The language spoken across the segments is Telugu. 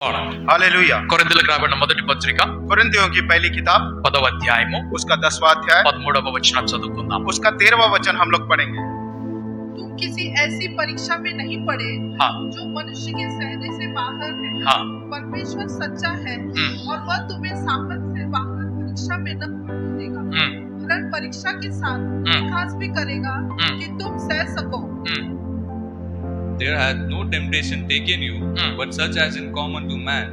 हालेलुया। కొరింథీయులకు రాబడిన మొదటి పత్రిక కొరింథీयों की पहली किताब 10వ అధ్యాయము उसका 10वां अध्याय 13వ వచనం చదువుకుందాం. उसका 13वां वचन हम लोग पढ़ेंगे। तुम किसी ऐसी परीक्षा में नहीं पड़े हाँ. जो मनुष्य के सहने से बाहर है। हाँ. परमेश्वर सच्चा है और वह तुम्हें सामर्थ्य से बाहर परीक्षा में न पड़ने देगा, वरन परीक्षा के साथ खास भी करेगा कि तुम सह सको। There hath no temptation taken you, but such as is common to man.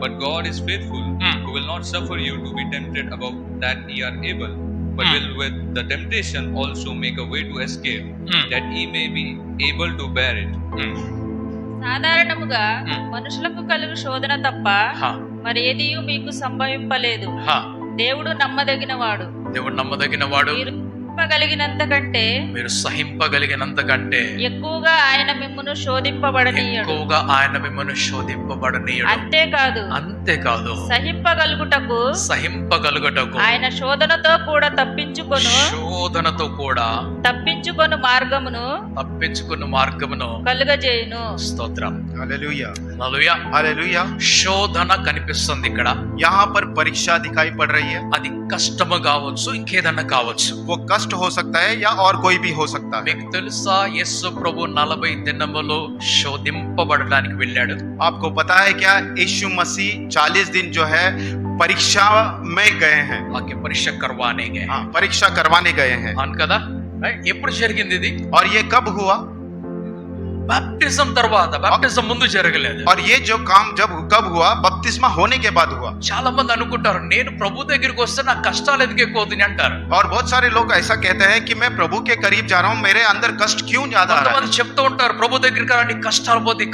But God is faithful, who will not suffer you to be tempted above that ye are able, but will with the temptation also make a way to escape, that ye may be able to bear it. సాధారణముగా మనుషులకు కలుగు శోధన తప్ప మరి ఏదియు మీకు సంభవింపలేదు. దేవుడు నమ్మదగినవాడు. దేవుడు నమ్మదగినవాడు. మీరు సహింపగలిగినంత కంటే ఎక్కువగా ఆయన మిమ్మును శోధింపబడనీయడు. అంతేకాదు సహింపగలుగుటకు ఆయన శోధనతో కూడా తప్పించుకొను మార్గమును కలుగజేయును. స్తోత్రం. Hallelujah hallelujah. हालेलुया। శోధన కనిపిస్తుంది ఇక్కడ. यहाँ पर परीक्षा दिखाई पड़ रही है। అది కష్టము కావచ్చు, ఇంకేదన్నా కావచ్చు. वो कष्ट हो सकता है या और कोई भी हो सकता है। మీకు తెలుసా యేసు ప్రభు 40 దినములు శోధింపబడడానికి వెళ్ళాడు. आपको पता है क्या यीशु मसीह 40 दिन जो है परीक्षा में गए हैं। ఆకే పరీక్ష करवाने गए. हाँ, परीक्षा करवाने गए हैं। అవును కదా? ఎప్పుడు జరిగింది ఇది? और ये कब हुआ? బాప్టిజం తర్వాత, బాప్టిజం ముందు జరగలేదు. और ये जो काम जब कब हुआ? बपतिस्मा होने के बाद हुआ। చాలా మంది అనుకుంటారు నేను ప్రభు దగ్గరికి వస్తే నా కష్టాలు ఎందుకు ఎక్కువ అవుతాయి అంటారు. और बहुत सारे लोग ऐसा कहते हैं कि मैं प्रभु के करीब जा रहा हूँ, मेरे अंदर कष्ट क्यों ज्यादा आ रहा है। కొంతమంది చెప్తూ ఉంటారు ప్రభు దగ్గరికి రండి కష్టాలు పోతాయి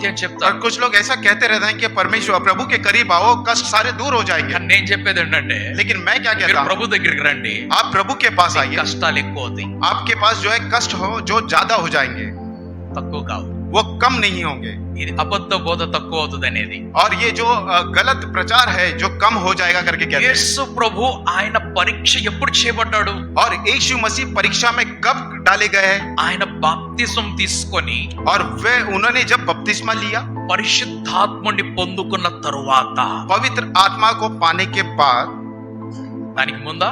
అని और చెప్తారు. कुछ लोग ऐसा कहते रहते हैं कि परमेश्वर प्रभु के करीब आओ, कष्ट सारे दूर हो जाएंगे। కానీ నేను చెప్పేది ఏంటంటే लेकिन मैं क्या कहता हूँ, ప్రభు దగ్గరికి రండి, आप प्रभु के पास आइए। కష్టాలు ఎక్కువ అవుతాయి, आपके पास जो है कष्ट हो जो ज्यादा हो जाएंगे, తక్కువ కావు. वो कम नहीं होंगे। ఇది అబద్ధ బోధ తక్కువ అవుతుంది అనేది. और ये जो गलत प्रचार है जो कम हो जाएगा करके कहते हैं। యేసు ప్రభు ఆయన పరీక్ష ఎప్పుడు చేయబడ్డాడు? और यीशु मसीह परीक्षा में कब डाले गए हैं? ఆయన బాప్తిజం తీసుకొని और वे उन्होंने जब बपतिस्मा लिया, పరిశుద్ధాత్మని పొందుకున్న తరువాత, पवित्र आत्मा को पाने के बाद, దానికి ముందా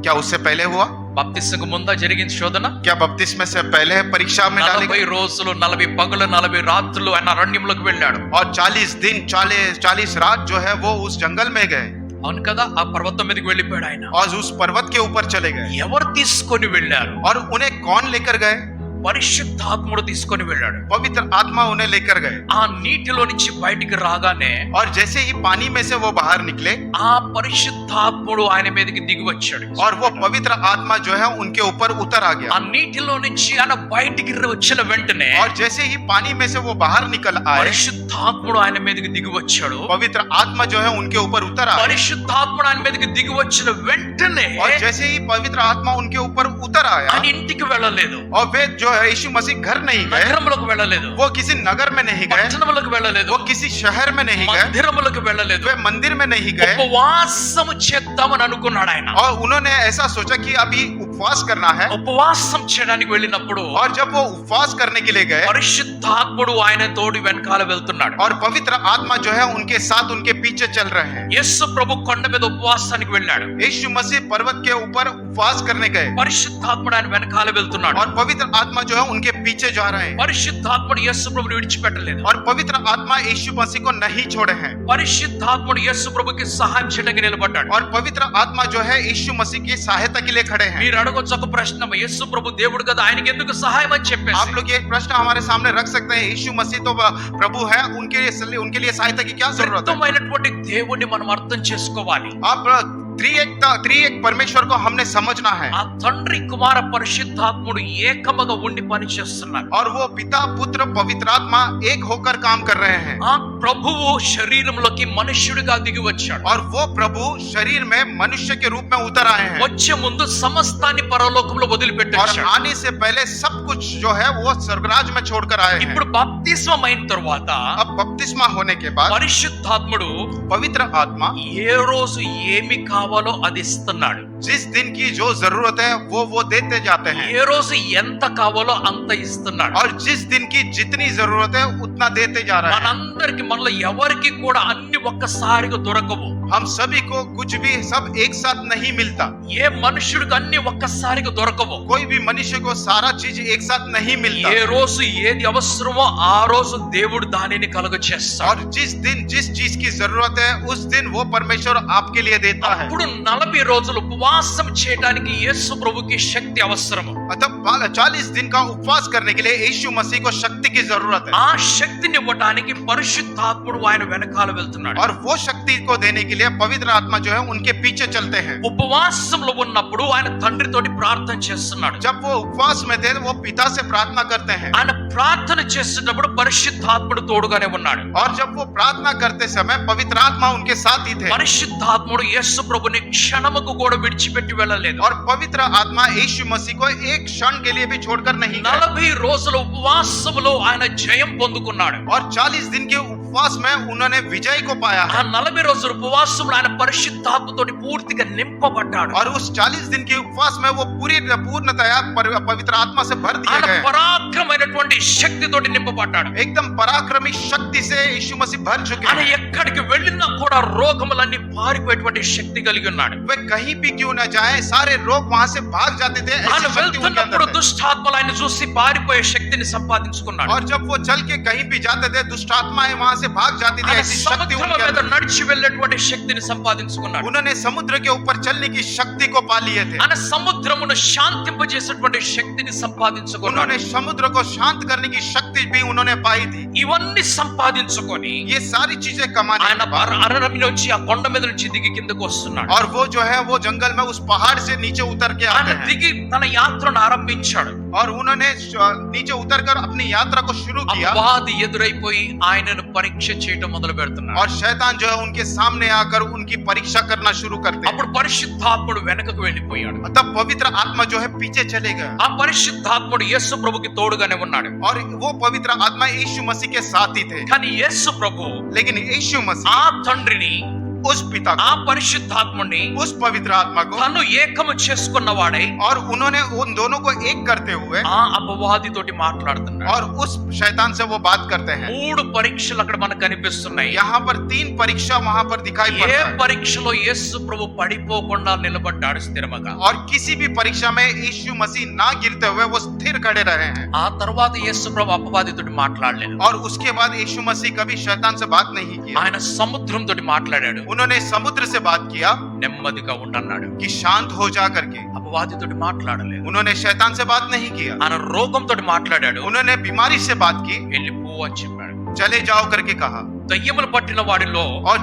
क्या उससे पहले हुआ? బాప్తిజంకు ముందా జరిగిన శోధన? क्या बपतिस्मा से पहले परीक्षा में डाले 40 गए? రోజులు 40 పగలు 40 రాత్రులు ఆయన అరణ్యంలోకి వెళ్ళాడు. और 40 दिन 40 रात जो है वो उस जंगल में गए। అవును కదా? ఆ పర్వతం మీదకి వెళ్ళిపోయాడు ఆయన. और उस पर्वत के ऊपर चले गए। ఎవరు తీసుకొని వెళ్ళారు? और उन्हें कौन लेकर गए? పరిశుద్ధాత్ముడు తీసుకొని వెళ్ళాడు. पवित्र आत्मा उन्हें लेकर गए। ఆ నీటిలో నుంచి బయటికి రాగానే, और जैसे ही पानी में से वो बाहर निकले, ఆ పరిశుద్ధాత్ముడు ఆయన మీదకి దిగి వచ్చాడు. और वो पवित्र आत्मा जो है उनके ऊपर उतर आ गया। ఆ నీటిలో నుంచి ఆయన బయటికి వచ్చిన వెంటనే, और जैसे ही पानी में से वो बाहर निकल आए, పరిశుద్ధాత్ముడు ఆయన మీదకి దిగి వచ్చాడు. पवित्र आत्मा जो है उनके ऊपर उतर आए। పరిశుద్ధాత్ముడు ఆయన మీదకి దిగి వచ్చిన వెంటనే, और जैसे ही पवित्र आत्मा उनके ऊपर उतर आया, ఆయన ఇంటికి వెళ్ళలేదు, और वे जो है यीशु मसीह घर नहीं गए, నగరంలోకి వెళ్ళలేదు, वो किसी नगर में नहीं गए, పట్టణంలోకి వెళ్ళలేదు, वो किसी शहर में नहीं गए, మందిరములకు వెళ్ళలేదు, वे मंदिर में नहीं गए। ఉపవాసము చేద్దామని అనుకున్నాడు ఆయన. और उन्होंने ऐसा सोचा कि अभी उपवास करना है। ఉపవాసం చేయడానికి వెళ్ళినప్పుడు, और जब वो उपवास करने के लिए गए, పరిశుద్ధాత్ముడు ఆయన తోడి వెనకాల వెళ్తున్నాడు. और पवित्र आत्मा जो है उनके साथ उनके पीछे चल रहे हैं। యేసు ప్రభు కొండ మీద ఉపవాసానికి వెళ్ళాడు. यीशु मसीह पर्वत के ऊपर उपवास करने गए, పరిశుద్ధాత్ముడు ఆయన వెనకాల వెళ్తున్నాడు. और पवित्र आत्मा जो है उनके पीछे जा रहे हैं। పరిశుద్ధాత్ముడు యేసు ప్రభుని విడిచిపెట్టలేదు. और पवित्र आत्मा यीशु मसीह को नहीं छोड़े हैं। పరిశుద్ధాత్ముడు యేసు ప్రభుకి సహాయం చేయడానికి నిలబడ్డాడు. और पवित्र आत्मा जो है यीशु मसीह की सहायता के लिए खड़े हैं। మీరు అడగొచ్చు ఒక ప్రశ్న, యేసు ప్రభు దేవుడు కదా, ఆయనకి ఎందుకు సహాయం అని చెప్పేసి. आप लोग ये प्रश्न हमारे सामने रख सकते हैं, यीशु मसीह तो प्रभु है, उनके लिए सहायता की क्या जरूरत है? త్రిత్వమైనటువంటి దేవుణ్ణి మనం అర్థం చేసుకోవాలి. आप त्रिएक परमेश्वर को हमने समझना है। ఆ తండ్రి కుమార పరిశుద్ధాత్ముడు ఏకముగా ఉండి పని చేస్తున్నారు. और वो पिता पुत्र पवित्र आत्मा एक होकर काम कर रहे हैं। ఆ ప్రభువు శరీరంలోకి మనుష్యుడిగా దిగి వచ్చాడు. और वो प्रभु शरीर में मनुष्य के रूप में उतर आए हैं। వచ్చే ముందు సమస్తాన్ని పరలోకంలో और వదిలిపెట్టాడు. आने से पहले सब कुछ जो है वो स्वर्गराज में छोड़कर आए हैं। ఇప్పుడు బాప్తిస్మం అయిన తరువాత अब बपतिस्मा होने के बाद పరిశుద్ధాత్ముడు पवित्र आत्मा ఏ రోజు ఏమి కావాలో అది ఇస్తున్నాడు. जिस दिन की जो जरूरत है वो देते जाते हैं ఏ రోజు ఎంత కావాలో అంత ఇస్తున్నాడు. और जिस दिन की जितनी जरूरत है उतना देते जा रहा है। మనందరికి మనలో ఎవరికి కూడా అన్ని ఒక్కసారిగా దొరకవు. हम सभी को कुछ भी सब एक साथ नहीं मिलता। ఏ మనుషుడికి అన్ని ఒక్కసారిగా దొరకవు. कोई भी मनुष्य को सारा चीज एक साथ नहीं मिलता। ఏ రోజు ఏది అవసరమో ఆ రోజు దేవుడు దానిని కలుగచేస్తాడు. और जिस दिन जिस चीज की जरूरत है उस दिन वो परमेश्वर आपके लिए देता है। అప్పుడు 40 రోజులు ఉపవాసం చేయడానికి యేసు ప్రభుకి శక్తి అవసరము. मतलब 40 दिन का उपवास करने के लिए यीशु मसीह को शक्ति की जरूरत है। ఆ శక్తిని ఇవ్వడానికి పరిశుద్ధాత్ముడు ఆయన వెనకాల వెళ్తున్నాడు. और वो शक्ति को देने के लिए पवित्र आत्मा जो है उनके पीछे चलते हैं। ఉపవాసంలో ఉన్నప్పుడు ఆయన తండ్రితోటి ప్రార్థన చేస్తున్నాడు. जब वो उपवास में थे वो पिता से प्रार्थना करते हैं। ఆయన ప్రార్థన చేసేటప్పుడు పరిశుద్ధాత్ముడు తోడుగానే ఉన్నాడు. और जब वो प्रार्थना करते समय पवित्र आत्मा उनके साथ ही थे। పరిశుద్ధాత్ముడు యేసు ప్రభుని క్షణముకు కూడా విడిచిపెట్టి వెళ్ళలేదు. और पवित्र आत्मा यीशु मसीह को एक क्षण के लिए भी छोड़कर नहीं गए। 40 రోజుల ఉపవాసములో ఆయన జయం పొందుకున్నాడు. और 40 दिन के उपवास में उन्होंने विजय को पाया ఆ है। 40 రోజుల ఉపవాసంలో ఆయన పరిశుద్ధాత్మతోటి పూర్తిగా నింపబడ్డాడు. और उस 40 दिन के उपवास में वो पूर्णतया पवित्र आत्मा से भर दिए ఆయన गए। పరాక్రమైనటువంటి శక్తితోటి నింపబడ్డాడు. एकदम पराक्रमी शक्ति से यीशु मसीह भर चुके ఆయన हैं। ఎక్కడికి వెళ్ళినా కూడా రోగములన్నీ పారిపోయేటువంటి శక్తి కలిగి ఉన్నాడు. वे कहीं भी क्यों न जाए सारे रोग वहां से भाग जाते थे। ఆయన ऐसी शक्ति उनके వెళ్తున్నప్పుడు अंदर है। దుష్టాత్మలు ఆయన చూసి పారిపోయే శక్తిని సంపాదించుకున్నాడు. और जब वो चल के कहीं भी जाते थे दुष्ट आत्माएं वहां से भाग जाती थी। ఆయన ऐसी शक्ति సముద్రం उनके మీద अंदर। నడిచి వెళ్ళేటువంటి శక్తిని సంపాదించుకున్నాడు. उन्होंने समुद्र के ऊपर चलने की शक्ति को पा लिए थे। ఆయన సముద్రమును శాంతింపజేసేటువంటి శక్తిని సంపాదించుకున్నాడు. उन्होंने समुद्र को शांत करने की शक्ति भी उन्होंने पाई थी। ఇవన్నీ సంపాదించుకొని ये सारी चीजें कमाने ఆయన के बाद అరణ్యం నుంచి ఆ కొండ మీద నుంచి దిగి కిందకు వస్తున్నాడు. और वो जो है वो जंगल में उस पहाड़ से नीचे उतर के ఆయన आते हैं। దిగి తన యాత్రను ఆరంభించాడు. और उन्होंने नीचे उतरकर अपनी यात्रा को शुरू किया। అపవాది ఎదురైపోయి ఆయనను పరీక్ష చేయటం మొదలు పెడుతున్నాడు. और शैतान जो है उनके सामने आकर उनकी परीक्षा करना शुरू करते हैं। అప్పుడు పరిశుద్ధాత్ముడు వెనకకు వెళ్ళిపోయాడు. तब पवित्र आत्मा जो है पीछे चले गए। ఆ పరిశుద్ధాత్ముడు యేసు ప్రభుకి తోడుగానే ఉన్నాడు. और वो पवित्र आत्मा यीशु मसीह के साथ ही थे। కానీ యేసు ప్రభు लेकिन यीशु ఆ मसीह తండ్రిని उस पिता ఆ को పరిశుద్ధాత్ముని उस पवित्र आत्मा को తను ఏకము చేసుకున్నవాడై और उन्होंने उन दोनों को एक करते हुए ఆ అపవాదితోటి మాట్లాడుతున్నాడు. और उस शैतान से वो बात करते हैं। 3 పరీక్షలు అక్కడ మనకు కనిపిస్తున్నాయి. यहाँ पर 3 परीक्षा वहां पर दिखाई ఏ पड़ता है। పరీక్షలో యేసు ప్రభు పడిపోకుండా నిలబడ్డాడు స్థిరముగా. और किसी भी परीक्षा में यीशु मसीह ना गिरते हुए वो स्थिर खड़े रहे हैं। ఆ తర్వాత యేసు ప్రభు అపవాదితోటి మాట్లాడలేదు. और उसके बाद यीशु मसीह कभी शैतान से बात नहीं किया। ఆయన సముద్రంతో మాట్లాడాడు. उन्होंने समुद्र से बात किया నెమ్మదిగా ఉండన్నాడు. कि शांत हो जा करके। అపవాదితోటి మాట్లాడలేదు. उन्होंने शैतान से बात नहीं किया। ఆయన రోగంతో మాట్లాడాడు. उन्होंने बीमारी से बात की, వెళ్ళిపో అని చెప్పాడు. चले जाओ करके कहा। దయ్యములు పట్టిన వాడిలో और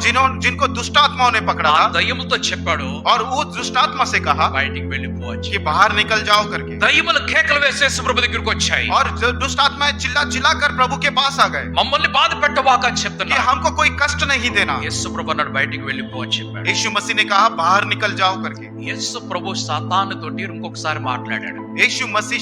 जिनको दुष्ट आत्माओं ने पकड़ा ఆ था దయ్యములతో చెప్పాడు और वो दुष्ट आत्मा से कहा బయటికి వెళ్ళిపో అని कि చెప్పాడు. बाहर निकल जाओ करके। దయ్యములు కేకలు వేసేసి ప్రభు దగ్గరికి వచ్చాయి. और जो दुष्ट आत्माएं चिल्ला चिल्ला कर प्रभु के पास आ गए మమ్మల్ని బాధ పెట్టవాక అని कि చెప్తున్నా. हमको कोई कष्ट नहीं देना। యేసు ప్రభు అన్నాడు బయటికి వెళ్ళిపో అని చెప్పాడు. यीशु मसीह ने कहा बाहर निकल जाओ करके। యేసు ప్రభు సాతాను తోటి ఇంకొకసారి మాట్లాడాడు. यीशु मसीह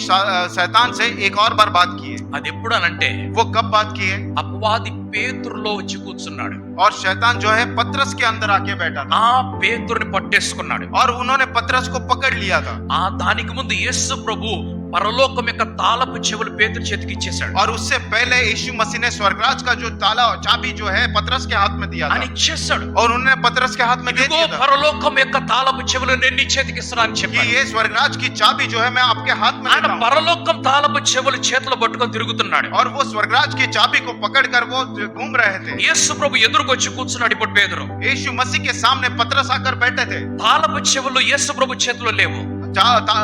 शैतान से एक और बार बात की है। అది ఎప్పుడు అనంటే वो कब बात की है? అపవాది పేతురులో వచ్చి కూర్చున్నాడు. और शैतान जो है पतरस के अंदर आके बैठा था ఆ పేతురుని పట్టేసుకున్నాడు. और उन्होंने पतरस को पकड़ लिया था। ఆ దానికి ముందు యేసు ప్రభు పరలోకం యొక్క తాళపు చెవులు పేతురు చేతికి ఇచ్చేశాడు. और उससे पहले यीशु मसीह ने स्वर्गराज का जो ताला चाबी जो है पतरस के हाथ में दिया అని था ఇచ్చేశాడు. और उन्होंने पतरस के हाथ में दे ఇదిగో दिया था పరలోకం యొక్క తాళపు చెవులు నేను నీ చేతికి ఇస్తున్నానని कि చెప్పాడు. ये स्वर्गराज की चाबी जो है मैं आपके हाथ में ఆయన देता हूं। పరలోకం తాళపు చెవులు చేతిలో పట్టుకొని తిరుగుతున్నాడు. और वो स्वर्गराज की चाबी को पकड़कर वो घूम रहे थे। యేసు ప్రభు ఎదురుకొచ్చి కూర్చున్నాడు. ఇప్పుడు పేతురు यीशु मसीह के सामने पतरस आकर बैठे थे। తాళపు చెవులు యేసు ప్రభు చేతిలో లేవు.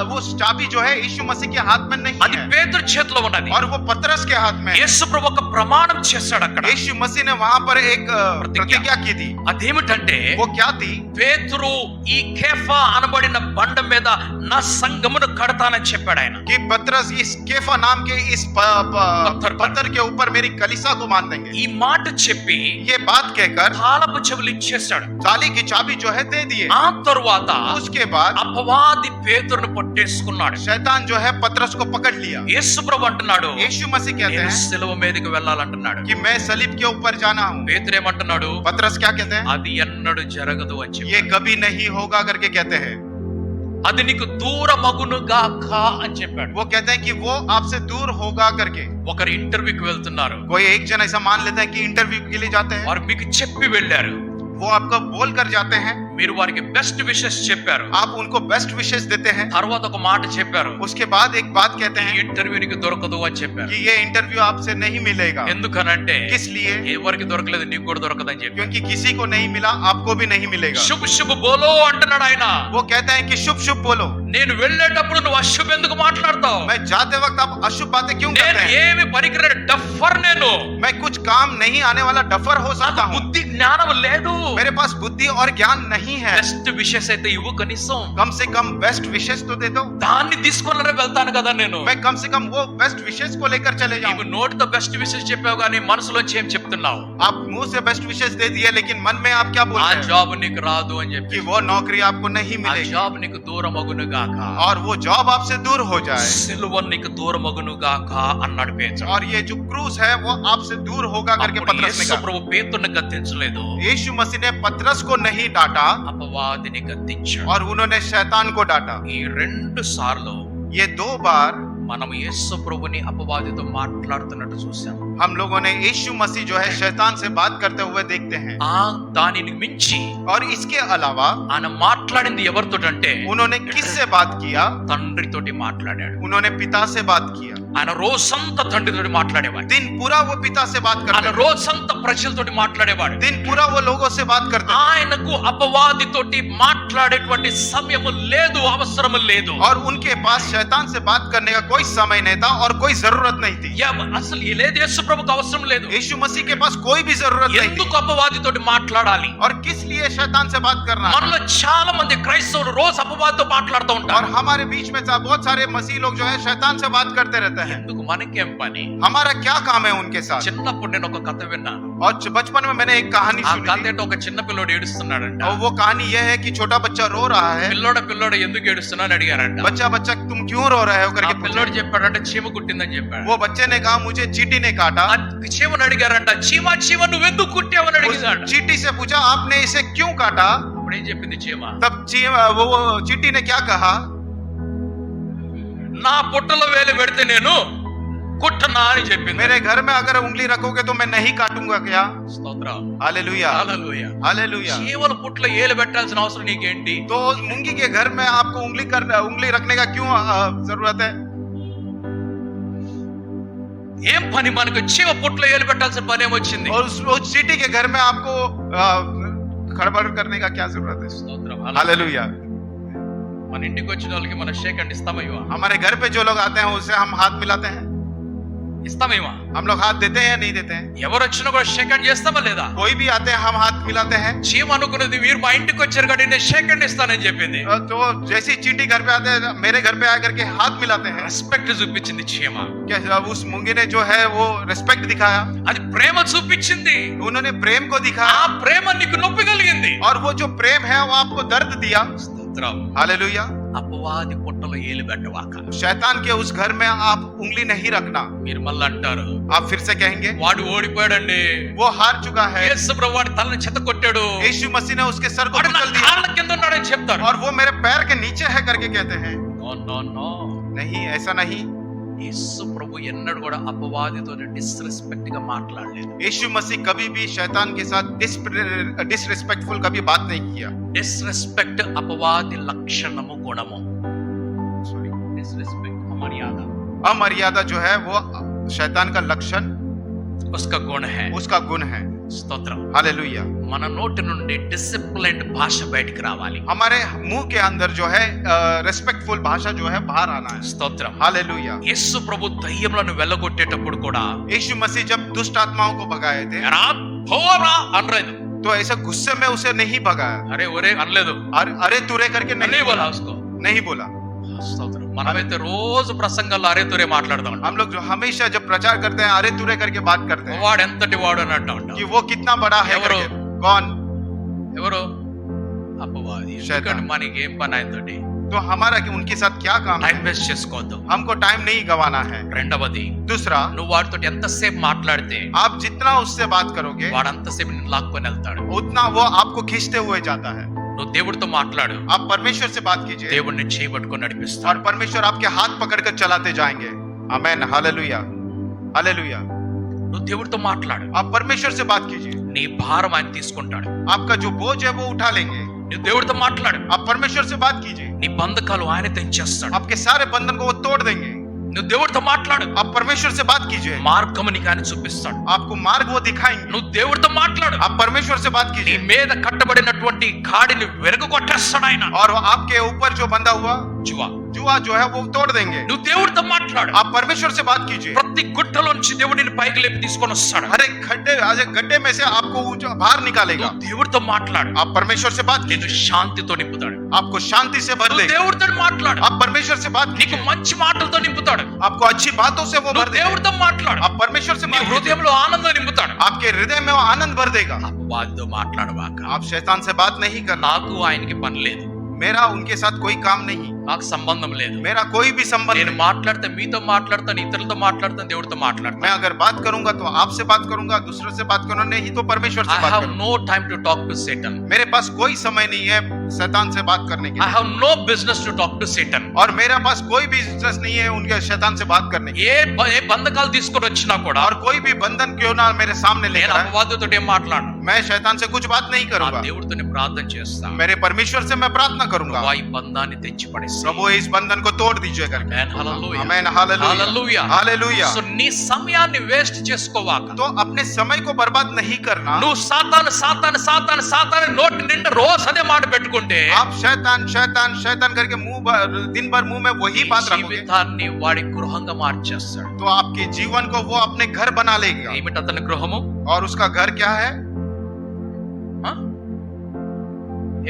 वो चाबी जो है यीशु मसीह के हाथ में नहीं అది है పేతురు చేతిలో ఉన్నది. और वो पतरस के हाथ में है। యేసు ప్రభు ఒక ప్రమాణం చేశాడు అక్కడ. यीशु मसीह ने वहां पर एक प्रतिज्ञा की थी। అదేమిటంటే वो क्या थी? పేతురు ఈ కేఫా అనబడిన బండ మీద నా సంఘమును కడతానని చెప్పాడు ఆయన. कि पतरस इस केफा नाम के इस पत्थर के ऊपर मेरी कलीसिया को मान देंगे। ఈ మాట చెప్పి ये बात कहकर తాళపు చెవులు ఇచ్చేశాడు. ताली की चाबी जो है दे दिए। ఆ తరువాత उसके बाद అపవాది పేతురును పట్టేసుకున్నాడు. शैतान जो है पतरस को पकड़ लिया। యేసు ప్రభు అంటున్నాడు यीशु मसीह कहते నేను हैं సిలువ మీదకి వెళ్ళాలంటున్నాడు. कि मैं सलीब के ऊपर जाना हूँ। పేతురేమంటున్నాడు पतरस क्या कहते हैं? అది ఎన్నడూ జరగదు అని చెప్పి. ये कभी नहीं होगा करके कहते हैं। అది నీకు దూరమగును గాక అని చెప్పాడు. वो कहते हैं कि वो आपसे दूर होगा करके. ఒకరు ఇంటర్వ్యూకి వెళ్తున్నారు, कोई एक जन ऐसा मान लेता है कि इंटरव्यू के लिए जाते हैं, వారు మీకు చెప్పి వెళ్ళారు, वो आपको बोल कर जाते हैं, మీరు వారికి బెస్ట్ విషెస్ చెప్పారు, आप उनको बेस्ट विशेष देते हैं, తర్వాత ఒక మాట చెప్పారు, उसके बाद एक बात कहते ఈ हैं ఇంటర్వ్యూ నీకు దొరకదు అని చెప్పారు. कि ये इंटरव्यू आपसे नहीं मिलेगा. ఎందుకనంటే किस लिए? ఎవరికి దొరకలేదు నీకు కూడా దొరకదని చెప్పి. क्योंकि किसी को नहीं मिला, आपको भी नहीं मिलेगा. శుభ శుభ బోలో అంటున్నాడు ఆయన. वो कहता है कि शुभ शुभ बोलो. నేను వెళ్ళేటప్పుడు నువ్వు అశుభ ఎందుకు మాట్లాడతావు? मैं जाते वक्त आप अशुभ बातें क्यों నేను करते हैं? ఏమి పనికిరాని డఫర్, నేను मैं कुछ काम नहीं आने वाला डफर हो सकता నాకు हूँ. బుద్ధి జ్ఞానం లేదు. मेरे पास बुद्धि और ज्ञान नहीं है. బెస్ట్ విషెస్ అయితే ఇవ్వు కనీసం. कम से कम बेस्ट विशेष तो दे दो. దాన్ని తీసుకొని వెళ్తాను కదా నేను. मैं कम से कम वो बेस्ट विशेष को लेकर चले నీవు जाऊं. నోటితో బెస్ట్ విషెస్ చెప్పావు కానీ మనసులోంచి ఏం చెప్తున్నావు? आप मुंह से बेस्ट विशेष दे दिए, लेकिन मन में आप क्या ఆ बोलते हैं? జాబ్ నీకు రాదు అని చెప్పి, कि वो नौकरी आपको नहीं ఆ मिलेगी జాబ్ నీకు దూరమగును గాక, और वो जॉब आपसे दूर हो जाए, సిలువ నీకు దూరమగును గాక అన్నాడు పేతురు. और ये जो क्रूस है वो आपसे दूर होगा करके అప్పుడు पतरस ने యేసు कहा. ప్రభు పేతురుని గద్దించలేదు, यीशु मसीह ने पतरस को नहीं डांटा అపవాదిని గద్దించాడు. और उन्होंने शैतान को डांटा. ఈ 2 సార్లు ये 2 बार మనం యేసు ప్రభుని అపవాదితో మాట్లాడుతున్నట్టు చూసాం. हम लोगों ने यीशु मसीह जो है शैतान से बात करते हुए देखते हैं. దానిని మించి और इसके अलावा ఆయన మాట్లాడింది ఎవరితోటంటే उन्होंने किससे बात किया? తండ్రితోటి మాట్లాడాడు. उन्होंने पिता से बात किया. ఆయన రోజంతా తండ్రితోటి మాట్లాడేవాడు. दिन पूरा वो पिता से बात ఆయన करते थे. రోజంతా ప్రజలతోటి మాట్లాడేవాడు. दिन पूरा वो लोगों से बात करते थे. ఆయనకు అపవాదితోటి మాట్లాడేటువంటి సమయము లేదు, అవసరము లేదు. और उनके पास शैतान से बात करने का कोई समय नहीं था और कोई जरूरत नहीं थी. అసలు ఈ లేదు, యేసు ప్రభుకు అవసరం లేదు. यीशु मसीह के पास कोई भी जरूरत नहीं थी. ఎందుకు అపవాదితోటి మాట్లాడాలి? और किस लिए शैतान से बात करना? మనలో చాలా మంది క్రైస్తవులు రోజు అపవాదితో మాట్లాడుతూ और ఉంటారు. हमारे बीच में बहुत सारे मसीह लोग जो है शैतान से बात करते रहते हैं. ఎందుకు, మనకేం పని? हमारा क्या काम है उनके साथ? చిన్నప్పుడు నేను ఒక కథ విన్నాను. और बचपन में मैंने एक कहानी ఆ सुनी కథ थी. ఏంటో, ఒక చిన్న పిల్లోడు ఏడుస్తున్నాడంట. और वो कहानी यह है कि छोटा बच्चा रो रहा है. పిల్లోడు ఎందుకు ఏడుస్తున్నా అని అడిగారంట. बच्चा तुम क्यों रो रहे हो ఆ करके పిల్లోడు पूछा. చెప్పాడంటే చీమ కుట్టిందని చెప్పాడు. वो बच्चे ने कहा मुझे चींटी ने काटा. ఆ చీమను అడిగారంట, చీమ నువ్వెందుకు కుట్టావని उस అడిగాడు. चींटी से पूछा आपने इसे क्यों काटा? అప్పుడు ఏం చెప్పింది చీమ? तब वो चींटी ने क्या कहा? నా పుట్టలో వేలు పెడితే నేను కుట్టనా అని చెప్పింది. मेरे घर में अगर उंगली रखोगे तो मैं नहीं काटूंगा क्या? స్తోత్రం. हालेलुया, హల్లెలూయా. हालेलुया. చీమల పుట్టలో ఏలు పెట్టాల్సిన అవసరం నీకేంటి? तो मूंगी के घर में आपको उंगली रखने का क्यों जरूरत है? ఏం పని మనకు? చీమ పుట్టలో ఏలు పెట్టాల్సిన పని ఏమొచ్చింది? और उस चींटी के घर में आपको खड़बड़ करने का क्या जरूरत है? స్తోత్రం. हालेलुया. మన ఇంటికి వచ్చిన వాళ్ళకి మనం షేక్ హ్యాండ్ ఇస్తామా ఇవ్వమా? हमारे घर पे जो लोग आते हैं उससे हम हाथ मिलाते हैं. ఇస్తామా ఇవ్వమా? हम लोग हाथ देते हैं या नहीं देते हैं? ఎవరు వచ్చినా కూడా షేక్ హ్యాండ్ చేస్తామా లేదా? कोई भी आते हैं हम हाथ मिलाते हैं. చీమ అనుకున్నది మీరు మా ఇంటికి వచ్చారు కాబట్టి నేను షేక్ హ్యాండ్ ఇస్తానని చెప్పింది. तो जैसे ही चींटी घर पे आते हैं मेरे घर पे आकर के हाथ मिलाते हैं. రెస్పెక్ట్ చూపించింది చీమ. क्या उस मूंगी ने जो है वो रिस्पेक्ट दिखाया? అది ప్రేమ చూపించింది. उन्होंने प्रेम को ఆ दिखाया. ప్రేమ నీకు నొప్పి కలిగింది. और वो जो प्रेम है वो आपको दर्द दिया. స్తోత్రం. हालेलुया. అపవాది పుట్టలో ఏలు పెట్టవాక. शैतान के उस घर में आप उंगली नहीं रखना. మీరు మళ్ళీ అంటారు, आप फिर से कहेंगे వాడు ఓడిపోయాడండి, वो हार चुका है. యేసు ప్రభు వాడి తలని చెత్త కొట్టాడు, यीशु मसीह ने उसके सर को వాడు నా कुचल दिया కాళ్ళ కింద ఉన్నాడని చెప్తారు. और वो मेरे पैर के नीचे है करके कहते हैं. No no no. नहीं, ऐसा नहीं. యేసు ప్రభు ఎన్నడూ కూడా అపవాదితో డిస్రెస్పెక్ట్ గా మాట్లాడలేదు. यीशु मसीह कभी भी शैतान के साथ डिसरिस्पेक्टफुल कभी बात नहीं किया. డిస్రెస్పెక్ట్ అపవాది లక్షణము, గుణము. డిస్రెస్పెక్ట్ అమర్యాద, अमर्यादा जो है वो शैतान का लक्षण, उसका गुण है. उसका गुण है. స్తోత్రం. हालेलुया. మన నోటి నుండి డిసిప్లిన్డ్ భాష బయటికి రావాలి. हमारे मुंह के अंदर जो है रेस्पेक्टफुल भाषा जो है बाहर आना है. స్తోత్రం. हालेलुया. యేసు ప్రభు దయ్యములను వెళ్ళగొట్టేటప్పుడు కూడా यीशु मसीह जब दुष्ट आत्माओं को भगाए थे ఎరా పోరా అనలేదు. तो ऐसा गुस्से में उसे नहीं भगाया. అరే ఒరే అనలేదు. अरे तुरे करके नहीं नहीं बोला बोला. उसको. नहीं बोला. స్తోత్రం. మనమైతే రోజు ప్రసంగాల్లో అరే తురే మాట్లాడతాం. हम लोग जो हमेशा जब प्रचार करते हैं अरे तुरे करके बात करते हैं వాడు ఎంతటి వాడు అని అంటా ఉంటాం. कि वो कितना बड़ा है ఎవరు? करके. कौन? ఎవరు? అపవాది. శైతాన్. ఎందుకంటే మనకి ఏం పని ఆయనతోటి? तो हमारा कि उनके साथ क्या काम టైం है? వేస్ట్ చేసుకోవద్దు. हमको टाइम नहीं गंवाना है. రెండవది, दूसरा, నువ్వు వాడితో ఎంతసేపు మాట్లాడితే आप जितना उससे बात करोगे వాడు అంతసేపు నిన్ను లాక్కొని వెళ్తాడు. उतना वो आपको खींचते हुए जाता है. నువ్వు దేవుడితో మాట్లాడు, आप परमेश्वर से बात कीजिए దేవుడిని చేయబట్టుకొని నడిపిస్తాడు. और परमेश्वर आपके हाथ पकड़कर चलाते जाएंगे। आमेन, हालेलुया, हालेलुया। నువ్వు దేవుడితో మాట్లాడు, आप परमेश्वर से बात कीजिए, నీ భారం ఆయన తీసుకుంటాడు. आपका जो बोझ है वो उठा लेंगे। నువ్వు దేవుడితో మాట్లాడు, आप परमेश्वर से बात कीजिए, నీ బంధకాలు ఆయన తెంచేస్తాడు. आपके सारे बंधन को वो तोड़ देंगे। నువ్వు దేవుడితో మాట్లాడు, आप परमेश्वर से बात कीजिए, మార్గము నీకు ఆయన చూపిస్తాడు. आपको मार्ग वो दिखाएंगे। నువ్వు దేవుడితో మాట్లాడు, आप परमेश्वर से बात నీ कीजिए మీద కట్టబడినటువంటి కాడిని వెరగొట్టేస్తాడు ఆయన. और वो आपके ऊपर जो बंधा हुआ जुआ जो है वो तोड़ देंगे। నువ్వు దేవుడితో మాట్లాడు, आप परमेश्वर से बात कीजिए, ప్రతి గుట్టలోంచి దేవుడిని పైకి లేపి తీసుకొని వస్తాడు. हर एक गड्ढे में से आपको वो जो बाहर निकालेगा। నువ్వు దేవుడితో మాట్లాడు, आप परमेश्वर से बात నిన్ను कीजिए, శాంతితో నింపుతాడు. आपको शांति से भर నువ్వు देगा। దేవుడితో మాట్లాడు, आप परमेश्वर से बात నీకు कीजिए, మంచి మాటలతో నింపుతాడు. आपको अच्छी बातों से वो भर నువ్వు देगा। దేవుడితో మాట్లాడు, आप परमेश्वर से నీ बात कीजिए, హృదయంలో ఆనందం నింపుతాడు. आपके हृदय में वो आनंद भर देगा। అపవాదితో మాట్లాడవాక, आप शैतान से बात नहीं करना। నాకు ఆయనకి పని లేదు, मेरा उनके साथ कोई काम नहीं, నాకు సంబంధం లేదు. मेरा कोई भी संबंध నేను नहीं। మాట్లాడితే మీతో మాట్లాడతాను, ఇతరులతో మాట్లాడతాను, దేవుడితో मैं మాట్లాడతాను. अगर बात करूंगा तो आपसे बात करूंगा, दूसरों से बात करूंगा, नहीं तो परमेश्वर से I बात have करूंगा। no time to talk to Satan. मेरे पास कोई समय नहीं है शैतान से बात करने के I लिए, have no business to talk to Satan. और मेरे पास कोई भी इंटरेस्ट नहीं है उनके शैतान से बात करने की। ఏ బంధకాలు తీసుకొని వచ్చినా కూడా और कोई भी बंधन क्यों ना मेरे सामने నేను लेकर आए, అపవాదితో ఏం మాట్లాడను. मैं शैतान से कुछ बात नहीं ఆ करूंगा। దేవుడితో నేను ప్రార్థన చేస్తా, मेरे परमेश्वर से मैं प्रार्थना करूंगा, ప్రభువా, ఈ బంధాన్ని తెచ్చి పడేసి. प्रभु इस बंधन को तोड़ दीजिए करके। Amen. Hallelujah. आमेन, हालेलुया, Hallelujah. हालेलुया। సో నీ సమయాన్ని వేస్ట్ చేసుకోవాక, तो अपने समय को बर्बाद नहीं करना। నువ్వు సాతాను సాతాను సాతాను సాతాను నోటి నిండా రోజు అదే మాట పెట్టుకుంటే आप शैतान शैतान शैतान करके दिन भर मुंह में वही बात रखोगे జీవితాన్ని వాడి గృహంగా మార్చేస్తాడు. तो आपके जीवन को वो अपने घर बना लेगा। ఏమిటి అతని గృహము? और उसका घर क्या है? ఆ?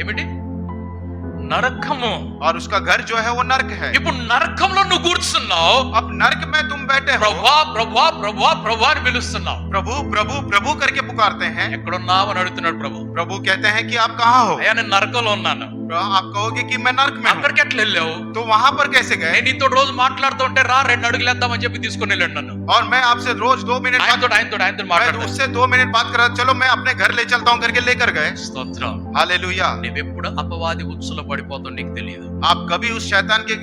ఏమిటి? నరకము. और उसका घर जो है वो नरक है। ఇప్పుడు నరకంలో నువ్వు కూర్చున్నావు, अब नरक में तुम बैठे हो, ప్రభా ప్రభా ప్రభా ప్రభా అని పిలుస్తున్నావు. प्रभु प्रभु प्रभु करके पुकारते हैं। ఎక్కడున్నావు అని అడుగుతున్నాడు ప్రభు. प्रभु कहते हैं कि आप कहाँ हो? అయ్యా నేను నరకంలో ఉన్నాను. आप कहोगे कि मैं नरक में हूँ, అక్కడికి ఎట్లా వెళ్ళావు? तो वहां पर कैसे गए? నేను నీతో రోజు మాట్లాడుతూ ఉంటే రా 2 అడుగులు వేద్దామని చెప్పి తీసుకొని వెళ్ళాడు నన్ను. और मैं आपसे रोज 2 मिनट ఆయనతో मैं మాట్లాడుతా. उससे 2 मिनट बात कर रहा, चलो मैं अपने घर ले चलता हूँ करके लेकर गए। స్తోత్రం. हालेलुया। నువ్వెప్పుడు అపవాది ఉచ్చులో పడిపోతావు నీకు తెలియదు. आप कभी उस शैतान के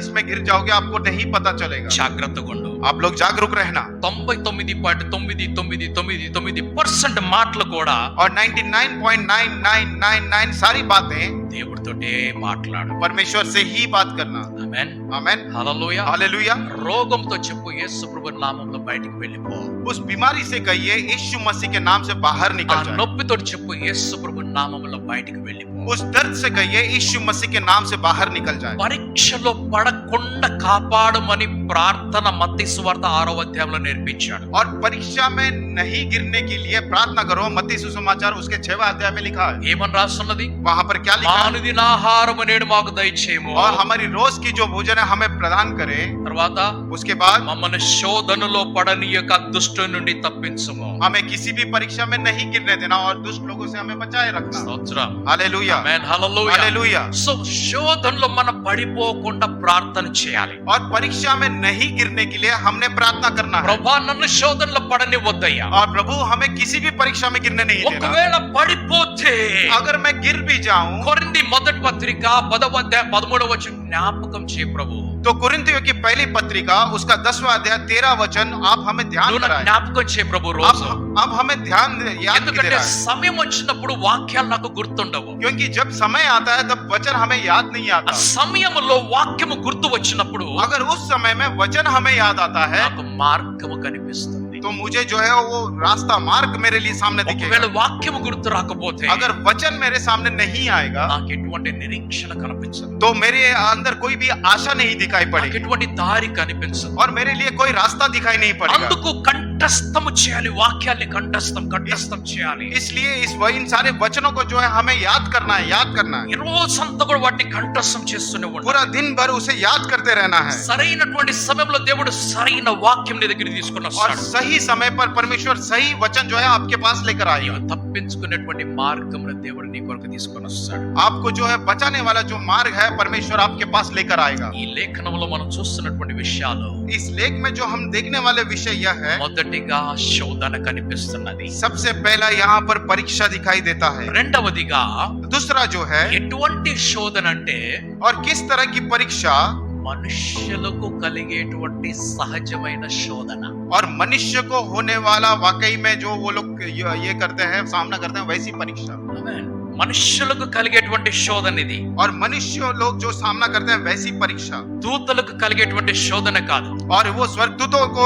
इसमें गिर जाओगे, आपको नहीं पता चलेगा। జాగ్రత్తగా ఉండు. आप लोग जागरूक रहना। 99.9999% మాటలు కూడా और 99.9999 सारी बातें దేవుడితోటే మాట్లాడు. परमेश्वर से ही बात करना। ఆమేన్. आमेन, హల్లెలూయా. हालेलुया। రోగంతో చెప్పు యేసు ప్రభు నామములో బయటికి వెళ్ళిపో. उस बीमारी से कहिए यीशु मसीह के नाम से बाहर ఆ निकल जाए। నొప్పితో చెప్పు యేసు ప్రభు నామములో బయటికి వెళ్ళిపో. उस दर्द से कहिए यीशु मसीह के नाम से बाहर निकल जाए। పరీక్షలో పడకుండా కాపాడమని ప్రార్థన మత్తయి సువార్త 6వ అధ్యాయంలో నేర్పించాడు. और परीक्षा में नहीं गिरने के लिए प्रार्थना करो। मत्ती सुसमाचार उसके 6वें अध्याय में लिखा है। ఏమని రాస్తున్నది? वहां पर क्या लिखा है? మానుదిన ఆహారము నేడు మాకు దయచేయము. और हमारी रोज की जो भोजन है हमें प्रदान करे। తర్వాత उसके बाद మమ్మల్ని శోధనలో పడనీయక దుష్టుని నుండి తప్పించుము. हमें किसी भी परीक्षा में नहीं गिरने देना और दुष्ट लोगों से हमें बचाए रखना। స్తోత్రం. हालेलुया, ఆమేన్. హల్లెలూయా. हालेलुया। సో శోధనలో మనం పడిపోకుండా ప్రార్థన చేయాలి. और परीक्षा में नहीं गिरने के लिए हमने प्रार्थना करना है। ప్రభా నన్ను శోధనలో పడనివ్వద్దయ్యా. और प्रभु हमें किसी भी परीक्षा में गिरने नहीं देना। ఒకవేళ పడిపోతే अगर मैं गिर भी जाऊं కొరింథీ మొదటి పత్రిక 10వ అధ్యాయం 13వ వచనం జ్ఞాపకం చేయ ప్రభు. तो कुरिन्थियों की पहली पत्रिका उसका 10वां अध्याय 13 वचन आप हमें ध्यान నువ్వు నాకు कराएं। జ్ఞాపకం చేయ ప్రభు రోజు. अब हमें ध्यान याद ఎందుకంటే दिलाएं। సమయం వచ్చినప్పుడు వాక్యాలు నాకు గుర్తుండవు. क्योंकि जब समय आता है तब वचन हमें याद नहीं ఆ आता। సమయంలో వాక్యము గుర్తు వచ్చినప్పుడు अगर उस समय में वचन हमें याद आता है నాకు మార్గము కనిపిస్తుంది. तो मुझे जो है वो रास्ता मार्ग मेरे लिए सामने ఒకవేళ दिखेगा। వాక్యము గుర్తు రాకపోతే अगर वचन मेरे सामने नहीं आएगा నాకు ఎటువంటి నిరీక్షణ కనిపించదు. तो मेरे अंदर कोई भी आशा नहीं दिखाई నాకు पड़ेगी ఎటువంటి దారి కనిపించదు. और मेरे लिए कोई रास्ता दिखाई नहीं पड़ेगा। అందుకు కంఠస్థము చేయాలి, వాక్యాన్ని కంఠస్థం చేయాలి. इसलिए इन सारे वचनों को जो है हमें याद करना है, याद करना है। ఈ రోజంతా కూడా వాటిని కంఠస్థం చేస్తూనే ఉండాలి. पूरा दिन भर उसे याद करते रहना है। సరైనటువంటి సమయంలో దేవుడు సరైన వాక్యం నీ దగ్గరికి తీసుకొని और వస్తాడు. सही समय पर परमेश्वर सही वचन जो है आपके पास लेकर आएगा। నీవు తప్పించుకునేటువంటి మార్గమును దేవుడు నీ కొరకు తీసుకొని వస్తాడు. आपको जो है बचाने वाला जो मार्ग है परमेश्वर आपके पास लेकर आएगा। ఈ లేఖనంలో మనం చూస్తున్నటువంటి విషయాలు इस लेख में जो हम देखने वाले विषय यह है, మొదటి మొదటిగా శోధన కనిపిస్తున్నది. सबसे पहला यहाँ पर परीक्षा दिखाई देता है. రెండవదిగా दूसरा जो है, ఎటువంటి శోధన అంటే और किस तरह की परीक्षा, మనుష్యులకు కలిగేటువంటి సహజమైన శోధన. और मनुष्य को होने वाला वाकई में जो वो लोग ये करते हैं, सामना करते हैं, वैसी परीक्षा. మనుష్యులకు కలిగేటువంటి శోధన ఇది. और मनुष्य लोग जो सामना करते हैं वैसी परीक्षा. దూతలకు కలిగేటువంటి శోధన కాదు. और वो स्वर्गदूतों को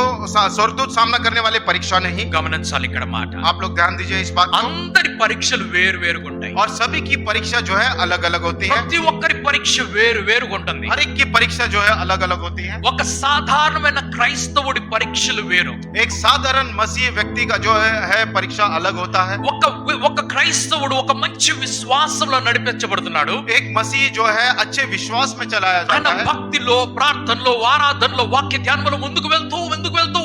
स्वर्गदूत सामना करने वाले परीक्षा नहीं. గమనించాలి ఇక్కడ మాట. आप लोग ध्यान दीजिए इस बात को. అందరి పరీక్షలు వేరు వేరుగా ఉంటాయి. और सभी की परीक्षा जो है अलग अलग होती है. ప్రతి ఒక్కరి పరీక్ష వేరు వేరుగా ఉంటుంది. हर एक की परीक्षा जो है अलग अलग होती है. ఒక సాధారణమైన క్రైస్తవుడి పరీక్షలు వేరు. एक साधारण मसीह व्यक्ति का जो है परीक्षा अलग होता है. ఒక క్రైస్తవుడు ఒక మంచి విశ్వాసంలో నడిపించబడుతున్నాడు. एक मसीह जो है अच्छे विश्वास में चलाया ఆయన जाता है. భక్తిలో, ప్రార్థనలో, ఆరాధనలో, వాక్య ధ్యానంలో ముందుకు వెళ్తూ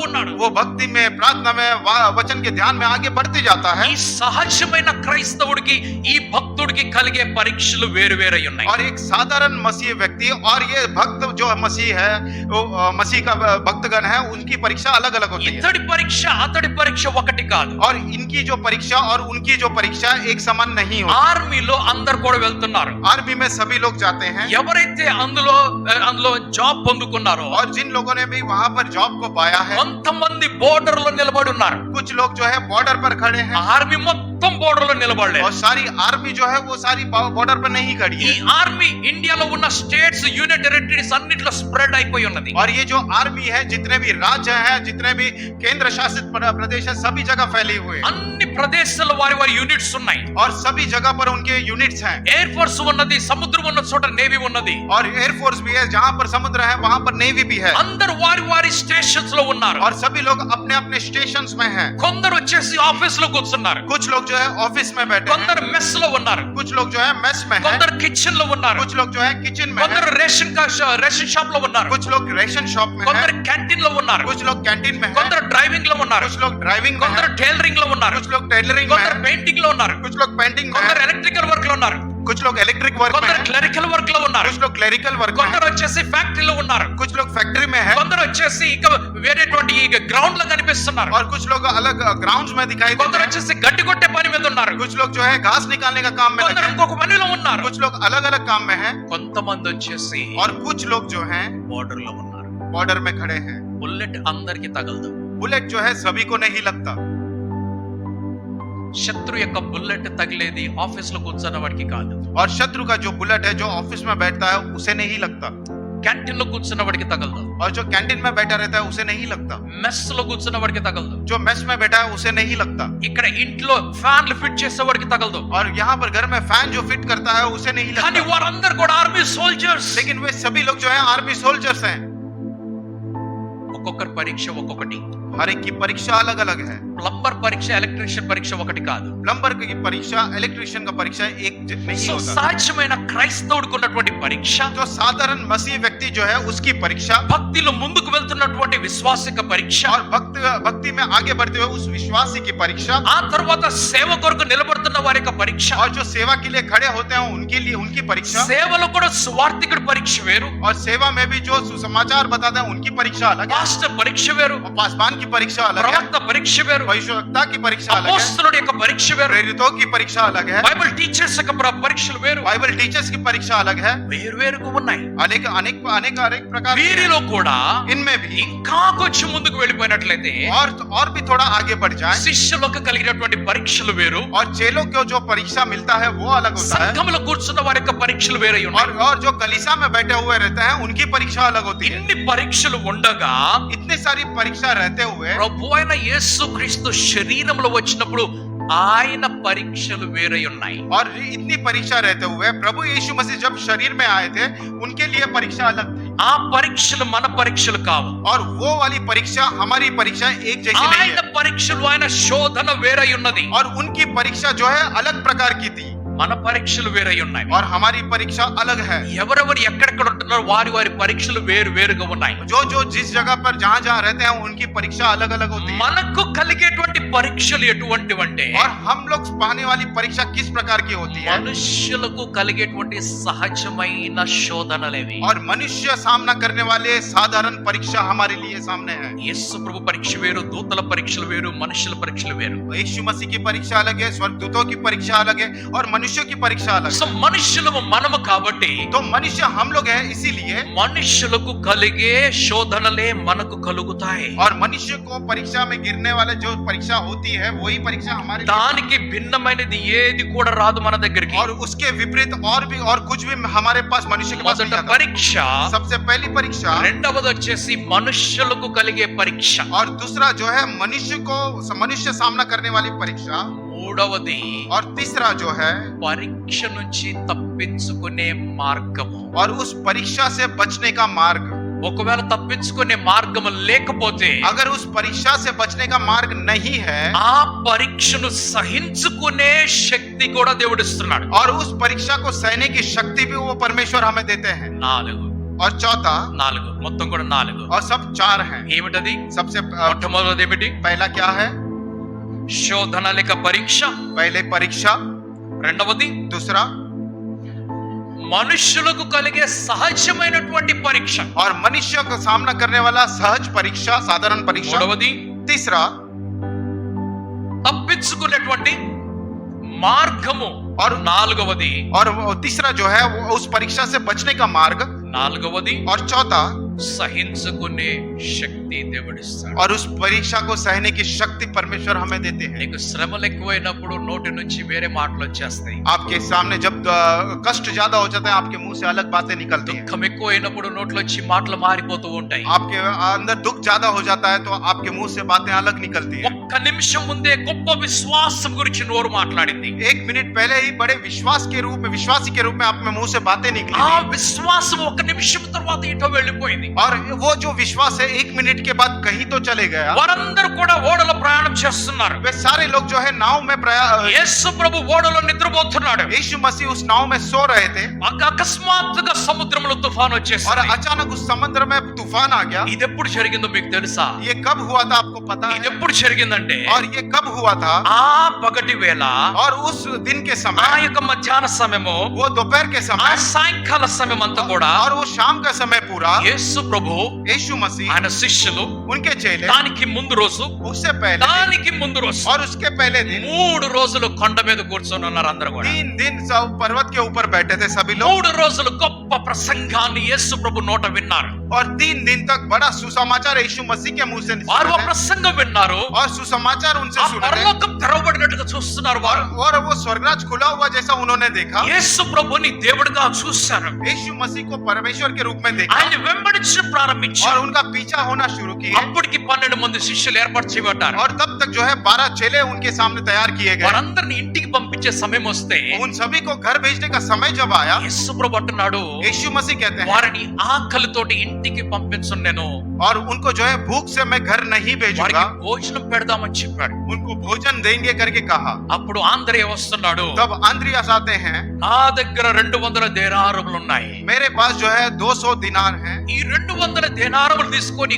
ఉన్నాడు. वो भक्ति में, प्रार्थना में, वचन के ध्यान में आगे बढ़ते जाता है. ఈ సహజమైన క్రైస్తవుడికి, ఈ భక్తుడికి కలిగే పరీక్షలు వేరు వేరై ఉన్నాయి. और एक साधारण मसीह व्यक्ति और ये भक्त जो मसीह है, वो मसीह का भक्तगण है, उनकी परीक्षा अलग अलग होती है. ఇతడి పరీక్ష అతడి పరీక్ష ఒకటి కాదు. और इनकी जो परीक्षा और उनकी जो परीक्षा एक समान नहीं होती. ఆర్మీలో అందరు కూడా వెళ్తున్నారు. आर्मी में सभी लोग जाते हैं. ఎవరైతే అందులో జాబ్ పొందుకున్నారో, और जिन लोगों ने भी वहां पर जॉब को पाया है, కొంతమంది బోర్డర్ లో నిలబడి ఉన్నారు. कुछ लोग जो है बॉर्डर पर खड़े हैं. ఆర్మీ మొత్తం బోర్డర్ లో నిలబడలేదు. और सारी आर्मी जो है वो सारी बॉर्डर पर नहीं खड़ी ఈ है. ఆర్మీ ఇండియాలో ఉన్న స్టేట్స్, యూనియన్ టెరిటరీస్ అన్నిట్లో స్ప్రెడ్ అయిపోయి ఉన్నది. और ये जो आर्मी है, जितने भी राज्य हैं, जितने भी केंद्र शासित प्रदेश है, सभी जगह फैली हुई है. అన్ని ప్రదేశాల్లో వారి వారి యూనిట్స్ ఉన్నాయి. और सभी जगह पर उनके यूनिट्स हैं. ఎయిర్ ఫోర్స్ ఉన్నది, సముద్రం ఉన్న చోట నేవీ ఉన్నది. और एयरफोर्स भी है, जहां पर समुद्र है वहां पर नेवी भी है. అందరు వారి వారి స్టేషన్స్ లో ఉన్నారు. और सभी लोग अपने अपने स्टेशंस में हैं. కొందరు వచ్చేసి ఆఫీస్ లో కూర్చున్నారు. कुछ लोग जो है ऑफिस में बैठे हैं. కొందరు మెస్ లో ఉన్నారు. कुछ लोग जो है मेस में हैं. కొందరు కిచెన్ లో ఉన్నారు. कुछ लोग जो है किचन में కొందరు हैं. రేషన్ షాప్ లో ఉన్నారు. कुछ लोग रेशन शॉप में కొందరు हैं. క్యాంటీన్ లో ఉన్నారు. कुछ लोग कैंटीन में हैं. కొందరు డ్రైవింగ్ లో ఉన్నారు. कुछ लोग ड्राइविंग में కొందరు हैं. టైలరింగ్ లో ఉన్నారు. कुछ लोग टेलरिंग में కొందరు हैं. పెయింటింగ్ లో ఉన్నారు. कुछ लोग पेंटिंग में కొందరు हैं. ఎలక్ట్రికల్ వర్క్ లో ఉన్నారు. कुछ लोग इलेक्ट्रिक वर्क में కొందరు हैं. క్లరికల్ వర్క్ లో ఉన్నారు. कुछ लोग क्लरिकल वर्क में కొందరు हैं. వచ్చేసి ఫ్యాక్టరీలో ఉన్నారు. कुछ लोग फैक्ट्री में हैं. కొందరు వచ్చేసి ఇంకా వేరేటువంటి గ్రౌండ్ లో కనిపిస్తున్నారు. और कुछ लोग अलग ग्राउंड्स में दिखाई देते కొందరు हैं. వచ్చేసి గడ్డి కొట్టే పని మీద ఉన్నారు. कुछ लोग जो है घास निकालने का काम में लगे కొందరు हैं. ఇంకొక పనిలో ఉన్నారు. कुछ लोग अलग अलग काम में हैं. కొంతమంది వచ్చేసి और कुछ लोग जो हैं బోర్డర్ లో ఉన్నారు. बॉर्डर में खड़े हैं. బుల్లెట్ అందరికి తగలదు. बुलेट जो है सभी को नहीं लगता. శత్రు యొక్క బుల్లెట్ తగిలేది ఆఫీస్ లో కూర్చున్న వాడికి కాదు. और शत्रु का जो बुलेट है जो ऑफिस में बैठता है उसे नहीं लगता. క్యాంటీన్ లో కూర్చున్న వాడికి తగలదు. और जो कैंटीन में बैठा रहता है उसे नहीं लगता. మెస్ లో కూర్చున్న వాడికి తగలదు. जो मेस में बैठा है उसे नहीं लगता. ఇక్కడ ఇంట్లో ఫ్యాన్లు ఫిట్ చేసే వాడికి తగలదు. और यहाँ पर घर में फैन जो फिट करता है उसे नहीं కానీ लगता. వారందరూ కూడా ఆర్మీ సోల్జర్స్. लेकिन वे सभी लोग जो है आर्मी सोल्जर्स हैं. ఒక్కొక్కరి పరీక్ష ఒక్కొక్కటి. हर एक की परीक्षा अलग अलग है. ప్లంబర్ పరీక్ష, ఎలక్ట్రీషియన్ పరీక్ష ఒకటి కాదు. प्लम्बर की परीक्षा, इलेक्ट्रिशियन का परीक्षा एक नहीं సో होता. సహజమైన క్రైస్తవుడికి ఉన్నటువంటి పరీక్ష, जो साधारण मसीह व्यक्ति जो है उसकी परीक्षा, భక్తిలో ముందుకు వెళ్తున్నటువంటి విశ్వాసిక పరీక్ష, और भक्ति में आगे बढ़ते हुए उस विश्वासी की परीक्षा, ఆ తర్వాత సేవ కొరకు నిలబడుతున్న వారి యొక్క పరీక్ష, और जो सेवा के लिए खड़े होते हैं उनके लिए उनकी परीक्षा, సేవలో కూడా సువార్థికుడి పరీక్ష వేరు, और सेवा में भी जो सुसमाचार बताते हैं उनकी परीक्षा अलग है. పాస్టర్ పరీక్ష వేరు, और पासवान की परीक्षा अलग है. ప్రవక్త పరీక్ష వేరు, भविष्यवक्ता की परीक्षा अलग है. అపోస్తలుడి యొక్క పరీక్ష వేరు, प्रेरितों की परीक्षा अलग है. బైబిల్ టీచర్స్ యొక్క పరీక్షలు వేరు, बाइबल टीचर्स की परीक्षा अलग है. వేరువేరుగా ఉన్నాయి. अनेक अनेक अनेक अनेक प्रकार की వీరిలో है. కూడా इनमें भी ఇంకా కొంచెం ముందుకు వెళ్ళిపోయినట్లయితే और भी थोड़ा आगे बढ़ जाए. శిష్యులకు కలిగినటువంటి పరీక్షలు వేరు, और चेलों को जो परीक्षा मिलता है वो अलग होता है. సంఘంలో కూర్చున్న వారి యొక్క పరీక్షలు వేరే ఉన్నాయి. और जो कलीसिया में बैठे हुए रहते हैं उनकी परीक्षा अलग होती है. ఇన్ని పరీక్షలు ఉండగా इतनी सारी परीक्षा रहते हुए ప్రభు అయిన యేసుక్రీస్తు శరీరంలో వచ్చినప్పుడు ఆయన పరీక్షలు వేరే ఉన్నాయి. और इतनी परीक्षा रहते हुए प्रभु यीशु मसीह जब शरीर में आए थे उनके लिए परीक्षा अलग थी. ఆ పరీక్షలు మన పరీక్షలు కావు. और वो वाली परीक्षा हमारी परीक्षा एक जैसी नहीं ఆయన है. పరీక్షలు, ఆయన శోధన వేరే ఉన్నది. और उनकी परीक्षा जो है अलग प्रकार की थी. మన పరీక్షలు వేరై ఉన్నాయి. और हमारी परीक्षा अलग है. ఎవరెవరు ఎక్కడెక్కడ ఉంటున్నారో వారి వారి పరీక్షలు వేరు వేరుగా ఉన్నాయి. जो जो जिस जगह पर जहाँ जहाँ रहते हैं उनकी परीक्षा अलग अलग होती है. మనకు కలిగేటువంటి పరీక్షలు ఎటువంటివంటే और हम लोग पाने वाली परीक्षा किस प्रकार की होती है. మనుష్యులకు కలిగేటువంటి సహజమైన శోధనలేవి. और मनुष्य सामना करने वाले साधारण परीक्षा हमारे लिए सामने है. యేసు ప్రభు పరీక్ష వేరు, దూతల పరీక్షలు వేరు, మనుషుల పరీక్షలు వేరు. यीशु मसीह की परीक्षा अलग है, स्वर्गदूतों की परीक्षा अलग है और मनुष्यों की परीक्षा अलग సో है. మనుషులము మనము కాబట్టి तो मनुष्य हम लोग हैं, इसीलिए మనుషులకు కలిగే శోధనలే మనకు కలుగుతాయి. और मनुष्य को परीक्षा में गिरने वाले जो परीक्षा होती है वही परीक्षा हमारे लिए. దానికి భిన్నమైనది ఏది కూడా రాదు మన దగ్గరికి. और उसके विपरीत और कुछ भी हमारे पास मनुष्य के पास नहीं మొదట आता. పరీక్ష, सबसे पहली परीक्षा రెండవది వచ్చేసి మనుష్యులకు కలిగే పరీక్ష, और दूसरा जो है मनुष्य सामना करने वाली परीक्षा, మూడవది और तीसरा जो है పరీక్ష నుంచి తప్పించుకునే మార్గము. और उस परीक्षा से बचने का मार्ग. ఒకవేళ తప్పించుకునే మార్గము లేకపోతే अगर उस परीक्षा से बचने का मार्ग नहीं है ఆ పరీక్షను సహించుకునే శక్తి కూడా దేవుడు ఇస్తున్నాడు. और उस परीक्षा को सहने की शक्ति भी वो परमेश्वर हमें देते हैं. 4 और चौथा, 4 మొత్తం కూడా 4. और सब 4 हैं. ఏమిటది? सबसे మొట్టమొదటిది ఏమిటి? पहला क्या है? శోధన లేక పరీక్ష. पहले परीक्षा. రెండవది दूसरा మనుష్యులకు కలిగే సహజమైనటువంటి పరీక్ష. और मनुष्य का सामना करने वाला सहज परीक्षा, साधारण परीक्षा. మూడవది तीसरा తప్పించుకునేటువంటి మార్గము. और నాలుగవది और तीसरा जो है वो उस परीक्षा से बचने का मार्ग. నాలుగవది और चौथा సహించుకునే శక్తి దేవుడిస్తాడు. और उस परीक्षा को सहने की शक्ति परमेश्वर हमें देते हैं. నీకు శ్రమలు ఎక్కువైనప్పుడు నోటి నుంచి వేరే మాటలు వచ్చేస్తాయి. आपके सामने जब कष्ट ज्यादा हो जाता है आपके मुंह से अलग बातें निकलती हैं. దుఃఖం ఎక్కువైనప్పుడు నోట్లోంచి మాటలు మారిపోతూ ఉంటాయి. आपके अंदर दुख ज्यादा हो जाता है तो आपके मुंह से बातें अलग निकलती हैं. ఒక్క నిమిషం ముందే గొప్ప విశ్వాసం గురించి నోరు మాట్లాడింది. 1 मिनट पहले ही बड़े विश्वासी के रूप में आप में मुंह से बातें निकली ఆ थी. విశ్వాసం ఒక్క నిమిషం తర్వాత ఇటో వెళ్ళిపోయింది. और वो जो विश्वास है 1 मिनट के बाद कहीं तो चले गया. వారందరూ కూడా ఓడలో ప్రయాణం చేస్తున్నారు. वे सारे लोग जो है नाव में యేసు ప్రభు ఓడలో నిద్రపోతున్నాడు. यीशु मसीह उस नाव में सो रहे थे అకస్మాత్తుగా సముద్రంలో తుఫాన్ और వచ్చేసింది. अचानक उस समुद्र में तूफान आ गया. ఇది ఎప్పుడు జరిగిందో మీకు తెలుసా? ये कब हुआ था आपको पता ఇది है? ఎప్పుడు జరిగిందంటే और ये कब हुआ था? ఆ పగటి వేళ, और उस दिन के ఆ समय, యొక్క మధ్యాహ్న సమయము, वो दोपहर के ఆ समय సాయంకాల సమయం అంతా కూడా और वो शाम का समय पूरा యేసు ప్రభు, यीशु मसीह, ఆయన శిష్యులు उनके चेले దానికి ముందు రోజు, उससे पहले దానికి ముందు రోజు और उसके पहले दिन 3 రోజులు కొండ మీద కూర్చొని ఉన్నారు అందరూ కూడా. 3 दिन सब पर्वत के ऊपर बैठे थे सभी लोग 3 రోజులు గొప్ప ప్రసంగాన్ని యేసు ప్రభు నోట విన్నారు. और 3 दिन तक बड़ा सुसमाचार यीशु मसीह के मुंह से వారు ఆ सुने थे. ప్రసంగం విన్నారు. और सुसमाचार उनसे ఆ सुने थे. పరలోకం తెరవబడినట్టుగా చూస్తున్నారు వారు. और वो स्वर्गराज खुला हुआ जैसा उन्होंने देखा. యేసు ప్రభుని దేవుడిగా చూశారు. यीशु मसीह को परमेश्वर के रूप में देखा ఆయన వెంబడించడం और ప్రారంభించారు. उनका पीछा होना शुरू किए. అప్పటికి 12 మంది శిష్యులు ఏర్పాటు చేయబడ్డారు. और तब तक जो है 12 चेले उनके सामने तैयार किए गए. వారందరిని ఇంటికి పంపించే సమయం వస్తే उन सभी को घर भेजने का समय जब आया, యేసు ప్రభు అంటున్నాడు, यीशु मसीह कहते हैं వారిని ఆకలితోటి ఇంటికి పంపించను నేను, और उनको जो है भूख से मैं घर नहीं भेजूंगा, వారికి భోజనం పెడదామని చెప్పాడు. उनको भोजन देंगे करके कहा. అప్పుడు ఆంద్రేయ వస్తున్నాడు. तब अंद्रियास आते हैं, నా దగ్గర 200 దేనారములు ఉన్నాయి. मेरे पास जो है 200 दिनार हैं. ఈ 200 దేనారములు తీసుకొని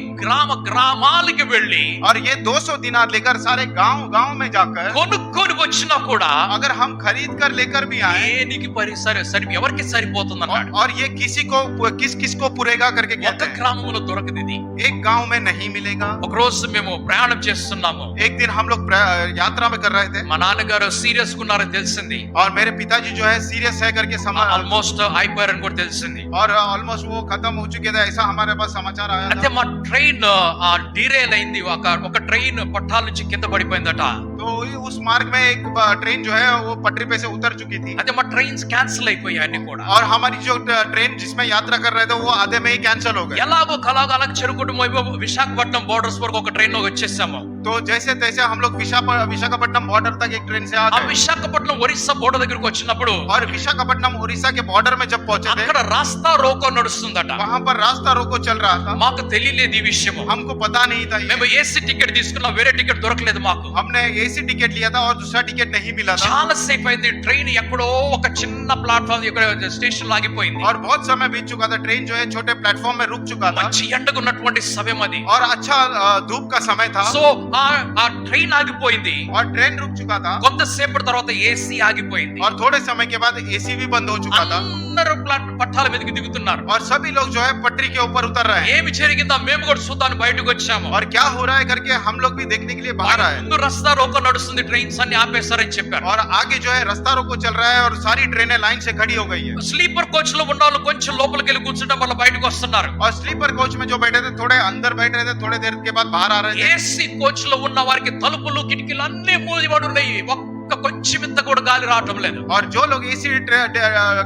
గ్రామాలకి వెళ్ళి और ये 200 दिनार लेकर सारे गांव में जाकर కొనుక్కొని వచ్చినా కూడా अगर हम खरीद कर लेकर भी आए దేనికి ఎవరికి సరిపోతుంది అన్నాడు. और ये किस को पुरेगा करके ఒక कहते हैं. గ్రామంలో దొరకదు ఇది. एक गांव में नहीं मिलेगा. ఒక రోజు మేము ప్రయాణం చేస్తున్నాము. एक दिन हम लोग यात्रा में कर रहे थे మా నాన్నగారు సీరియస్ గా ఉన్నారని తెలిసింది. और मेरे पिताजी जो है सीरियस है करके ఆల్మోస్ట్ అయిపోయారని కూడా తెలిసింది. और ऑलमोस्ट वो खत्म हो चुके थे ऐसा हमारे पास समाचार आया అయితే था. మా ట్రైన్ డీరేల్ అయింది. ఒక ట్రైన్ పట్టాల నుంచి కింద పడిపోయిందట. तो उस मार्ग में एक ट्रेन जो है वो पटरी पे से उतर चुकी थी అయితే మా ట్రైన్స్ క్యాన్సిల్ అయిపోయాయి అన్ని కూడా. और हमारी जो ट्रेन जिसमें यात्रा कर रहे थे वो आधे में ही कैंसिल हो गए. ఎలాగో కలాగ అలా చెరుకుడు విశాఖపట్నం బోర్డర్స్ వరకు ఒక ట్రైన్ లో వచ్చేసాము. तो तो जैसे तैसे हम लोग विशाखापट्टनम बॉर्डर तक एक ट्रेन से आ ఆ गए విశాఖపట్నం ఒరిస్సా బోర్డర్ దగ్గరకు వచ్చినప్పుడు और विशाखापट्टनम उड़ीसा के बॉर्डर में जब पहुंचे थे అక్కడ రాస్తా రోకో నడుస్తుందట. वहां पर रास्ता रोको चल रहा था. మాకు తెలియలేదు ఈ విషయము. हमको पता नहीं था ये. మేము ఏసీ టికెట్ తీసుకున్నాం, వేరే టికెట్ దొరకలేదు మాకు. हमने एसी टिकट लिया था और दूसरा टिकट नहीं मिला था. చాలా సేపు అయింది, ట్రైన్ ఎక్కడో ఒక చిన్న ప్లాట్ఫామ్ ఇక్కడ స్టేషన్ ఆగిపోయింది. और बहुत समय बीत चुका था. ट्रेन जो है छोटे प्लेटफॉर्म में रुक चुका था మంచి ఎండగున్నటువంటి సమయం అది. और अच्छा धूप का समय था. సో ఆ ట్రైన్ ఆగిపోయింది. और ट्रेन रुक चुका था కొంతసేపటి తర్వాత ఏసీ ఆగిపోయింది. और थोड़े समय के बाद एसी भी बंद हो चुका था. అందరూ పట్టాల మీదకి దిగుతున్నారు. और सभी लोग जो है पटरी के ऊपर उतर रहे हैं. ఏమి జరిగిందో మేము కూడా చూద్దానికి బయటకు వచ్చాము. और क्या हो रहा है करके हम लोग भी देखने के लिए बाहर आए. ముందు రస్తా రోకో నడుస్తుంది, ట్రైన్స్ అన్ని ఆపేస్తారని చెప్పారు. और आगे जो है रास्ता रोको चल रहा है और सारी ट्रेनें लाइन से खड़ी हो गई है. స్లీపర్ కోచ్ లో ఉన్న వాళ్ళు కొంచెం లోపలికి వెళ్ళి కూర్చుంటాం వల్ల బయటకు వస్తున్నారు. और स्लीपर कोच में जो बैठे थे थोड़े अंदर बैठ रहे थे, थोड़े देर के बाद बाहर आ रहे थे. ఏసీ కోచ్ లో ఉన్న వారికి తలుపులు కిటికీలు అన్ని మూసిపడి ఉన్నాయి. ఒక్క కొంచెం ఇంత కూడా గాలి రావటం లేదు. और जो लोग एसी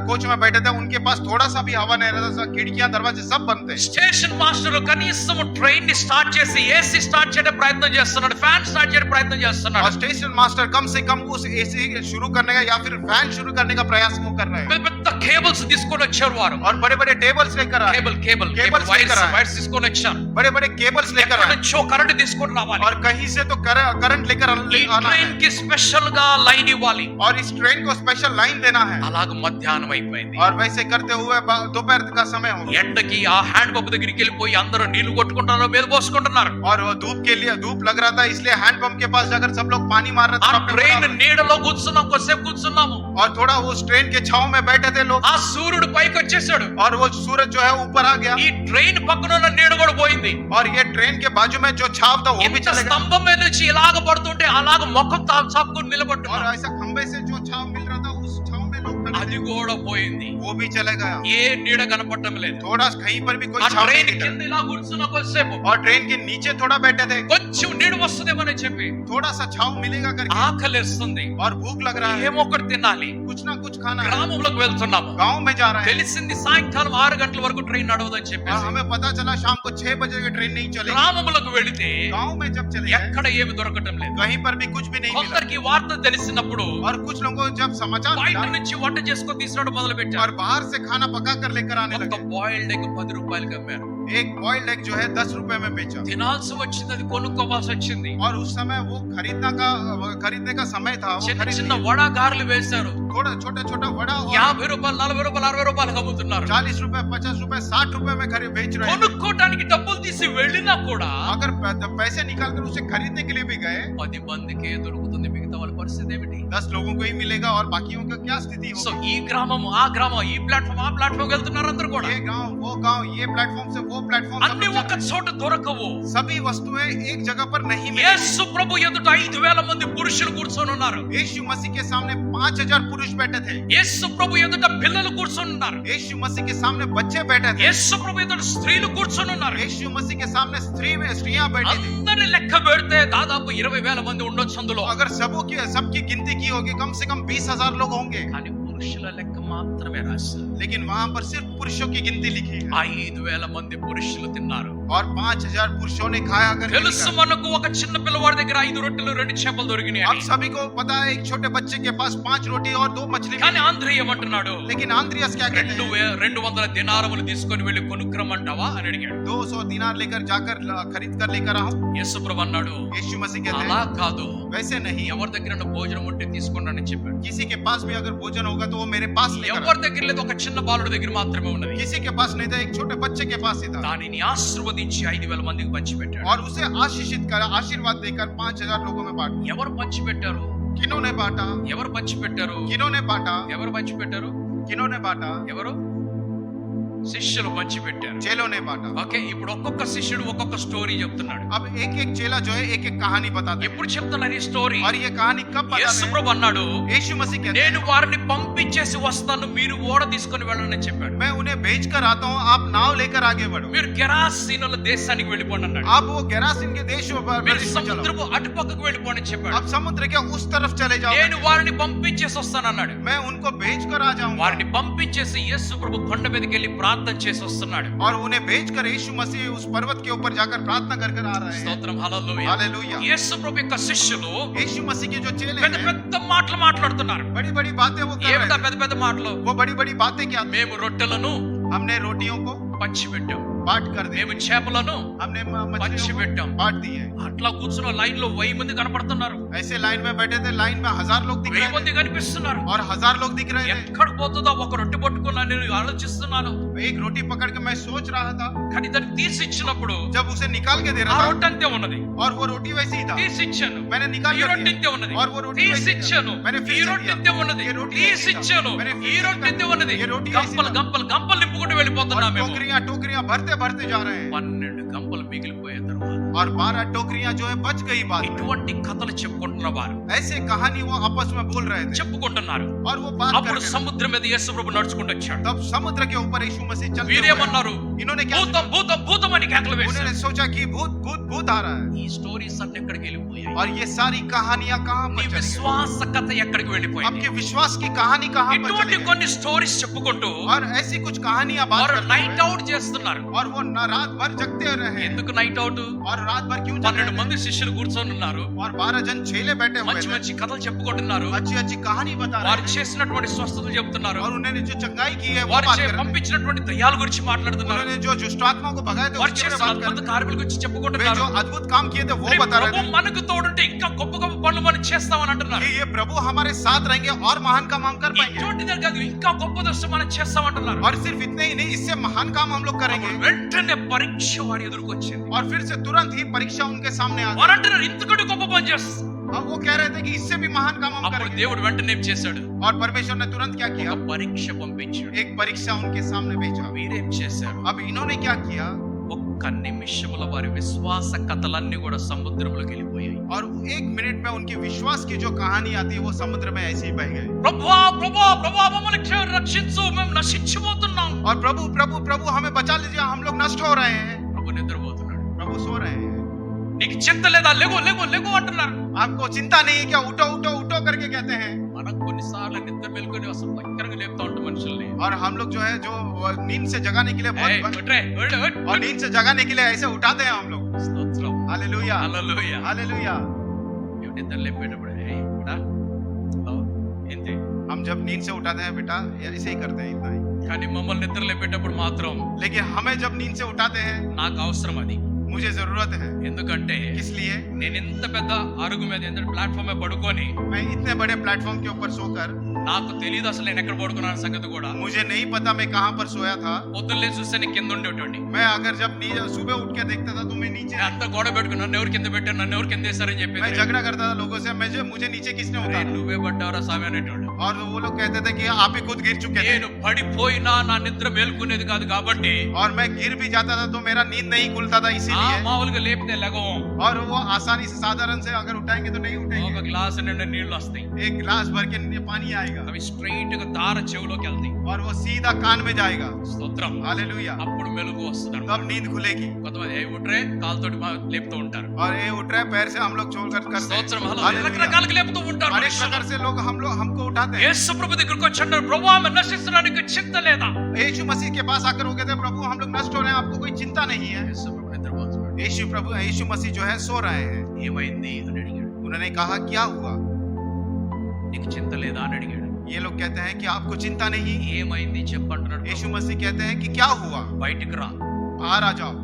कोच में बैठे थे उनके पास थोड़ा सा भी हवा नहीं रहता था. खिड़कियां दरवाजे सब बंद थे. స్టేషన్ మాస్టర్ కనీసం ట్రైన్ ని స్టార్ట్ చేసి ఏసీ స్టార్ట్ చేయడానికి ప్రయత్నం చేస్తున్నాడు, ఫ్యాన్ స్టార్ట్ చేయడానికి ప్రయత్నం और చేస్తున్నాడు. स्टेशन मास्टर कम से कम उस एसी शुरू करने का या फिर फैन शुरू करने का प्रयास वो कर रहे हैं. పెద్ద పెద్ద కేబుల్స్ తీసుకొని వచ్చారు వారు. और बड़े बड़े टेबल्स लेकर आए. Cables लेकर आए. వైర్స్ తీసుకొని వచ్చారు. बड़े बड़े केबल्स लेकर ఎక్కడి आए. నుంచో కరెంట్ తీసుకొని రావాలి. और कहीं से तो करंट लेकर ఈ आना ట్రైన్ है. కి స్పెషల్ గా లైన్ ఇవ్వాలి. और इस ट्रेन को स्पेशल लाइन देना है. అలాగ మధ్యాహ్నం అయిపోయింది. और वैसे करते हुए दोपहर का समय हो गया. ఎండకి ఆ హ్యాండ్ పంప్ దగ్గరికి వెళ్ళిపోయి అందరూ నీళ్లు కొట్టుకుంటున్నారు, మీద పోసుకుంటున్నారు. और वो धूप के लिए धूप लग रहा था इसलिए हैंड पंप के पास जाकर सब लोग पानी मार रहे ఆ थे अपने ట్రైన్ मुताबिक. నీడలో కూర్చున్నాం, కొద్దిసేపు కూర్చున్నాము. और थोड़ा उस ट्रेन के छांव में बैठे थे लोग. ఆ సూర్యుడు పైకి వచ్చేసాడు. और वो सूरज जो है ऊपर आ गया. ఈ ట్రైన్ పక్కన ఉన్న నీడ కూడా పోయింది. और ये ट्रेन के बाजू में जो छाव था वो भी ఇంత चले गया. స్తంభం మీద నుంచి ఇలాగ పడుతుంటే అలాగ ముఖం చాపుకుని और నిలబడుతున్నారు. ऐसा खंबे से जो छाव मिल रहा था उस छाव में लोग खड़े అది थे. కూడా పోయింది. वो भी चले गया. ఏ నీడ కనపడటం లేదు. थोड़ा कहीं पर भी कोई ఆ छाव नहीं ట్రైన్ दिखा. కింద ఇలా కూర్చున్న కొద్దిసేపు और ट्रेन के नीचे थोड़ा बैठे थे. కొంచెం నీడ వస్తుందేమని చెప్పి थोड़ा सा छाव मिलेगा करके. ఆకలిస్తుంది. और भूख लग रहा है. ఏమో ఒకటి తినాలి. कुछ ना कुछ खाना है. గ్రామంలోకి వెళ్తున్నాము. गांव में जा रहे हैं. తెలిసింది సాయంకాలం 6 గంటల వరకు ట్రైన్ నడవదని और చెప్పేసి हमें पता चला शाम को 6 बजे की ट्रेन नहीं चलेगी. గ్రామంలోకి వెళితే गांव में जब चले गए ఎక్కడ ఏమి దొరకటం లేదు. कहीं पर भी कुछ भी नहीं मिला. కొందరికి వార్త తెలిసినప్పుడు और कुछ लोगों को जब समाचार బయట मिला నుంచి వంట చేసుకొని తీసుకురావడం మొదలు और పెట్టారు. बाहर से खाना पका कर लेकर आने ఒక लगे. బాయిల్డ్ ఎగ్ 10 రూపాయలకి అమ్మారు. एक बॉइल्ड एग जो है 10 रुपए में बेचा. తినాల్సి వచ్చింది, అది కొనుక్కోవాల్సి వచ్చింది. और उस समय वो खरीदने का समय था. वो చిన్న खरीद చిన్న వడా గారెలు వేశారు. थोड़ा छोटा छोटा वड़ा और 50 రూపాయలు, 40 రూపాయలు, 60 రూపాయలకు అమ్ముతున్నారు. 40 रुपए 50 रुपए 60 रुपए में खरीद बेच रहे हैं. కొనుక్కోటానికి డబ్బులు తీసి వెళ్ళినా కూడా अगर पैसे निकाल कर उसे खरीदने के लिए भी गए 10 మందికే దొరుకుతుంది, మిగతా వాళ్ళ పరిస్థితి ఏమిటి? 10 लोगों को ही मिलेगा और बाकियों का क्या स्थिति సో होगी. ఈ గ్రామం ఆ గ్రామం, ఈ ప్లాట్ఫామ్ ఆ ప్లాట్ఫామ్ వెళ్తున్నారు అందరూ కూడా. ये गांव ये प्लेटफॉर्म से वो प्लेटफॉर्म అన్ని ఒక చోట దొరకవు. सभी वस्तुएं एक जगह पर नहीं मिलेंगी. యేసు ప్రభు ఎదుట 5000 మంది పురుషులు కూర్చొని ఉన్నారు. यीशु मसीह के सामने 5000 पुरुष बैठे थे. యేసు ప్రభు ఎదుట పిల్లలు కూర్చొని ఉన్నారు. यीशु मसीह के सामने बच्चे बैठे थे. యేసు ప్రభు ఎదుట స్త్రీలు కూర్చొని ఉన్నారు. यीशु मसीह के सामने स्त्रियां बैठी थी. అందరి లెక్క పెడితే దాదాపు 20000 మంది ఉండొచ్చు అందులో. अगर सबकी गिनती की होगी कम से कम 20000 लोग होंगे. కానీ పురుషుల లెక్క మాత్రమే రాశారు. लेकिन वहां पर सिर्फ पुरुषों की गिनती लिखी है. 5000 మంది పురుషులు తిన్నారు. और 5000 पुरुषों ने खाया करके తెలుసు लिखा. మనకు ఒక చిన్న పిల్లవాడి దగ్గర 5 రొట్టెలు 2 చేపలు దొరికినాయి अब అని. सभी को पता है एक छोटे बच्चे के पास 5 रोटी और 2 मछली కానీ मिली. ఆంధ్ర ఏమంటున్నాడు? लेकिन आंद्रियास क्या कहते हैं? 200 దినారములు తీసుకొని వెళ్ళి కొనుక్రమంటావా అని అడిగాడు. 200 दिनार लेकर जाकर खरीद कर लेकर आओ. యేసు ప్రభు అన్నాడు, यीशु मसीह कहते అలా हैं కాదు, वैसे नहीं. ఎవరి దగ్గర భోజనం ఉంటే తీసుకోండి అని చెప్పాడు. किसी के पास भी अगर भोजन होगा तो वो मेरे पास लेकर आओ. ఎవరి దగ్గర లేదు, ఒక చిన్న బాలుడి దగ్గర మాత్రమే ఉన్నది. किसी के पास नहीं था, एक छोटे बच्चे के पास ही था. దానిని ఆశీర్వదించి 5000 మందికి పంచిపెట్టాడు. और उसे आशीषित कर आशीर्वाद देकर 5000 लोगों में बांटा. ఎవరు పంచిపెట్టారు? किन्होंने बांटा? ఎవరు పంచిపెట్టారు? किन्होंने बांटा? ఎవరు పంచిపెట్టారు? किन्होंने बांटा? ఎవరు? శిష్యులు పంచిపెట్టారు. चेलों ने बांटा. ఓకే, ఇప్పుడు ఒక్కొక్క శిష్యుడు ఒక్కొక్క స్టోరీ చెప్తున్నాడు. अब एक एक चेला जो है एक एक कहानी बताता है. ఎప్పుడు చెప్తున్నారు ఈ స్టోరీ? और ये कहानी कब యేసు बताते हैं? ప్రభు అన్నాడు, यीशु मसीह कहते నేను हैं వారిని పంపించేసి వస్తాను, మీరు ఓడ తీసుకొని వెళ్ళండి అని చెప్పాడు. मैं उन्हें भेज कर आता हूँ, आप नाव लेकर आगे बढ़ो. మీరు గెరాసీనుల దేశానికి వెళ్ళిపోండి అన్నాడు. आप वो गेरासीन के देश మీరు సముద్రపు అటుపక్కకు వెళ్ళిపోండి అని చెప్పాడు. आप समुद्र के उस तरफ चले जाओ. నేను వారిని పంపించేసి వస్తాను అన్నాడు. मैं उनको भेज कर आ जाऊंगा. వారిని పంపించేసి యేసు ప్రభు కొండ మీదకి వెళ్ళి ప్రార్థన చేసి వస్తున్నాడు. और उन्हें भेजकर यीशु मसीह उस पर्वत के ऊपर जाकर प्रार्थना कर कर आ रहे हैं. స్తోత్రం, హల్లెలూయా. हालेलुया. యేసు ప్రభు యొక్క శిష్యులు यीशु मसीह के जो चेले పెద్ద हैं పెద్ద మాటలు మాట్లాడుతున్నారు. बड़ी बड़ी बातें वो कर रहे ఏమిటా हैं. పెద్ద పెద్ద మాటలు? वो बड़ी बड़ी बातें क्या थी? మేము రొట్టెలను हमने रोटियों को పంచిపెట్టాం, बांट कर दिया, మేము చేపలను हमने पंच मछलियों बेटा। को बांट दिए. అట్లా కూర్చున్న లైన్ లో 1000 మంది కనపడుతున్నారు, ऐसे लाइन में बैठे थे, लाइन में 1000 लोग दिख 1000 रहे మంది थे కనిపిస్తున్నారు. और 1000 लोग दिख रहे थे. ఎక్కడికి పోతుందో ఒక రొట్టె పట్టుకున్నా నేను ఆలోచిస్తున్నాను. एक रोटी पकड़ के मैं सोच रहा था, కానీ దాన్ని తీసి ఇచ్చినప్పుడు जब उसे निकाल के दे ఆ रहा था రొట్టె అంతే ఉన్నది. और वो रोटी वैसी ही था. తీసి ఇచ్చాను, मैंने निकाल ఈ कर రొట్టె दिया ఇంతే ఉన్నది. और वो रोटी తీసి वैसी थी. ఇచ్చాను, मैंने फिर ఈ से రొట్టె दिया. ఇంతే ఉన్నది. ये रोटी తీసి ऐसी था. ఇచ్చాను, मैंने फिर ఈ से రొట్టె ఇంతే ఉన్నది. ये रोटी ऐसी గంపలు था. గంపలు గంపలు నింపుకుంటూ और వెళ్ళిపోతున్నాం మేము. टोकरियां टोकरियां भरते भरते जा रहे हैं 12 గంపలు మిగిలిపోయే తర్వాత और 12 टोकरियां जो है बच गई बाद में. ఇటువంటి కథలు చెప్పుకుంటున్న వారు ऐसे कहानी वो आपस में बोल रहे थे చెప్పుకుంటున్నారు. और वो बात అప్పుడు कर रहे थे. సముద్రం మీద యేసు ప్రభు నడుచుకుంటూ వచ్చాడు. तब समुद्र के ऊपर यीशु मसीह चलते हुए వీరేమన్నారు? इन्होंने क्या భూతం భూతం భూతం అని కేకలు వేశారు. उन्होंने सोचा कि भूत भूत भूत आ रहा है ఈ స్టోరీస్ అన్ని ఎక్కడికి వెళ్ళిపోయాయి? और ये सारी कहानियां कहां నీ पर चली गई? విశ్వాస కథ ఎక్కడికి వెళ్ళిపోయింది? आपके विश्वास की कहानी कहां पर ఇటువంటి चली गई? కొన్ని స్టోరీస్ చెప్పుకుంటూ और ऐसी कुछ कहानियां बात వారు करते నైట్ हुए అవుట్ చేస్తున్నారు. और वो रात भर जगते रहे. ఎందుకు నైట్ అవుట్? और रात भर क्यों जग 12 रहे మంది శిష్యులు కూర్చొని ఉన్నారు, थे? और 12 जन छेले बैठे हुए మంచి थे, మంచి కథలు చెప్పుకుంటున్నారు, अच्छी अच्छी कहानी बता रहे వారు थे చేసినటువంటి స్వస్థతలు చెప్తున్నారు, और उन्होंने जो चंगाई की है वो వారు बात कर रहे थे. పంపించినటువంటి దయ్యాల గురించి మాట్లాడుతున్నారు, उन्होंने जो दुष्टात्माओं को भगाए थे వారు उसके बारे చేసిన में बात कर అద్భుత रहे थे. కార్యాల గురించి वे చెప్పుకుంటున్నారు. जो अद्भुत काम किए थे वो రేపు बता रहे ప్రభు थे మనకు తోడుంటే ఇంకా గొప్ప గొప్ప పనులు మనం చేస్తామని అంటున్నారు. कि ये प्रभु हमारे साथ रहेंगे और महान काम हम कर पाएंगे. ఇటువంటిదే కాదు, ఇంకా గొప్ప దృశ్యం మనం చేస్తామంటున్నారు. और सिर्फ इतने ही नहीं, इससे महान काम हम लोग करेंगे. అప్పుడు వెంటనే పరీక్ష వారి ఎదురుకొచ్చింది. और फिर से तुरंत ही परीक्षा उनके सामने आ వారు गई. అంటున్నారు ఇంతకంటే గొప్ప పని చేస్తాం. अब वो कह रहे थे कि इससे भी महान काम हम అప్పుడు करेंगे. దేవుడు వెంటనే ఏం చేశాడు? और परमेश्वर ने तुरंत क्या किया? ఒక పరీక్ష పంపించాడు. एक परीक्षा उनके सामने भेजा. మీరేం చేశారు? अब इन्होंने क्या किया? ఒక్క నిమిషముల వారి విశ్వాస కథలన్నీ కూడా సముద్రంలోకి వెళ్ళిపోయాయి. और एक मिनट में उनकी विश्वास की जो कहानी आती है वो समुद्र में ऐसे ही बह गई. ప్రభువా ప్రభువా ప్రభువా మమ్మల్ని రక్షించు, మేము నశించిపోతున్నాం. और प्रभु प्रभु प्रभु हमें बचा लीजिए, हम लोग नष्ट हो रहे हैं. ప్రభు నిద్రపోతున్నాడు. प्रभु सो रहे हैं. నీకు చింత లేదా? లెగు లెగు లెగు అంటున్నారు. आपको चिंता नहीं है क्या? उठो उठो उठो करके कहते हैं. మనకు కొన్నిసార్లు నిద్ర మేల్కొని అసలు భయంకరంగా లేపుతా ఉంటాం మనుషుల్ని. और हम लोग जो है जो नींद से जगाने के लिए ఏయ్, बहुत ఉట్రే, ఉడు, ఉడు. और नींद से जगाने के लिए ऐसे उठाते हैं हम लोग. స్తోత్రం. Hallelujah hallelujah. हालेलुया. మేము నిద్ర లేపేటప్పుడు ఏయ్ ఇక్కడా? హలో, ఏంటి? हम जब नींद से उठाते हैं बेटा ऐसे ही करते हैं, इतना ही. కానీ మమ్మల్ని నిద్ర లేపేటప్పుడు మాత్రం लेकिन हमें जब नींद से उठाते हैं నాకు అవసరం అది. मुझे जरूरत है. ఎందుకంటే इसलिए నేను ఇంత పెద్ద అరుగు మీద ఎంత ప్లాట్ఫామ్ మీద పడుకొని मैं इतने बड़े प्लेटफॉर्म के ऊपर सोकर, నాకు తెలియదు అసలు నేను ఎక్కడ పడుకున్నాను సంగతి కూడా. मुझे नहीं पता मैं कहां पर सोया था. పొద్దున్నే చూస్తే నేను కింద ఉండేటోడిని. मैं अगर जब सुबह उठ के देखता था तो मैं नीचे, నేను అంతా గోడ పెట్టుకుని నన్ను ఎవరు కింద పెట్టారు, నన్ను ఎవరు కింద వేశారని मैं చెప్పేది. झगड़ा करता था लोगों से, मुझे नीचे किसने అరే, उतारा. నువ్వే పడ్డావరా స్వామి అనేటోడు. और वो लोग कहते थे कि आप ही खुद गिर चुके थे. నేను పడిపోయినా నా నిద్ర మేల్కొనేది కాదు కాబట్టి और मैं गिर भी जाता था तो मेरा नींद नहीं खुलता था, ఆ इसीलिए. మామూలుగా లేపితే లెగవం. और वो आसानी से साधारण से अगर उठाएंगे तो नहीं ఒక उठेंगे. గ్లాస్ నిండా నీళ్లు వస్తాయి, एक गिलास भर के पानी आएगा అవి స్ట్రైట్ గా దార చెవులోకి వెళ్తాయి. और वो सीधा कान में जाएगा. స్తోత్రం. हालेलुया. అప్పుడు మెలుగు వస్తుంది. तब नींद खुलेगी. కొంతమంది ఏ ఉట్రే కాలుతోటి లేపుతూ ఉంటారు. और ये उठ रहे पैर से हम लोग छोड़ कर करते हैं. స్తోత్రం. హల్లెలూయా. हालेलुया. రకరకాలుగా లేపుతూ ఉంటారు अनेक మనుషులు. प्रकार से लोग हमको उठाते हैं. యేసు ప్రభు దగ్గరికి వచ్చి అన్నారు, ప్రభువా ఆమె నశిస్తున్నానికి చింత లేదా? यीशु मसीह के पास आकर वो कहते हैं प्रभु हम लोग नष्ट हो रहे हैं, आपको कोई चिंता नहीं है. యేసు ప్రభు నిద్రపోతున్నాడు. यीशु मसीह जो है सो रहे हैं. ఏమైంది అని అడిగాడు. उन्होंने कहा क्या हुआ? నీకు చింత లేదా అని అడిగాడు. ये लोग कहते हैं कि आपको चिंता नहीं. ఏమైంది చెప్పంటున్నాడు. यीशु मसीह कहते हैं कि क्या हुआ? బయటికి రా. बाहर आ जाओ.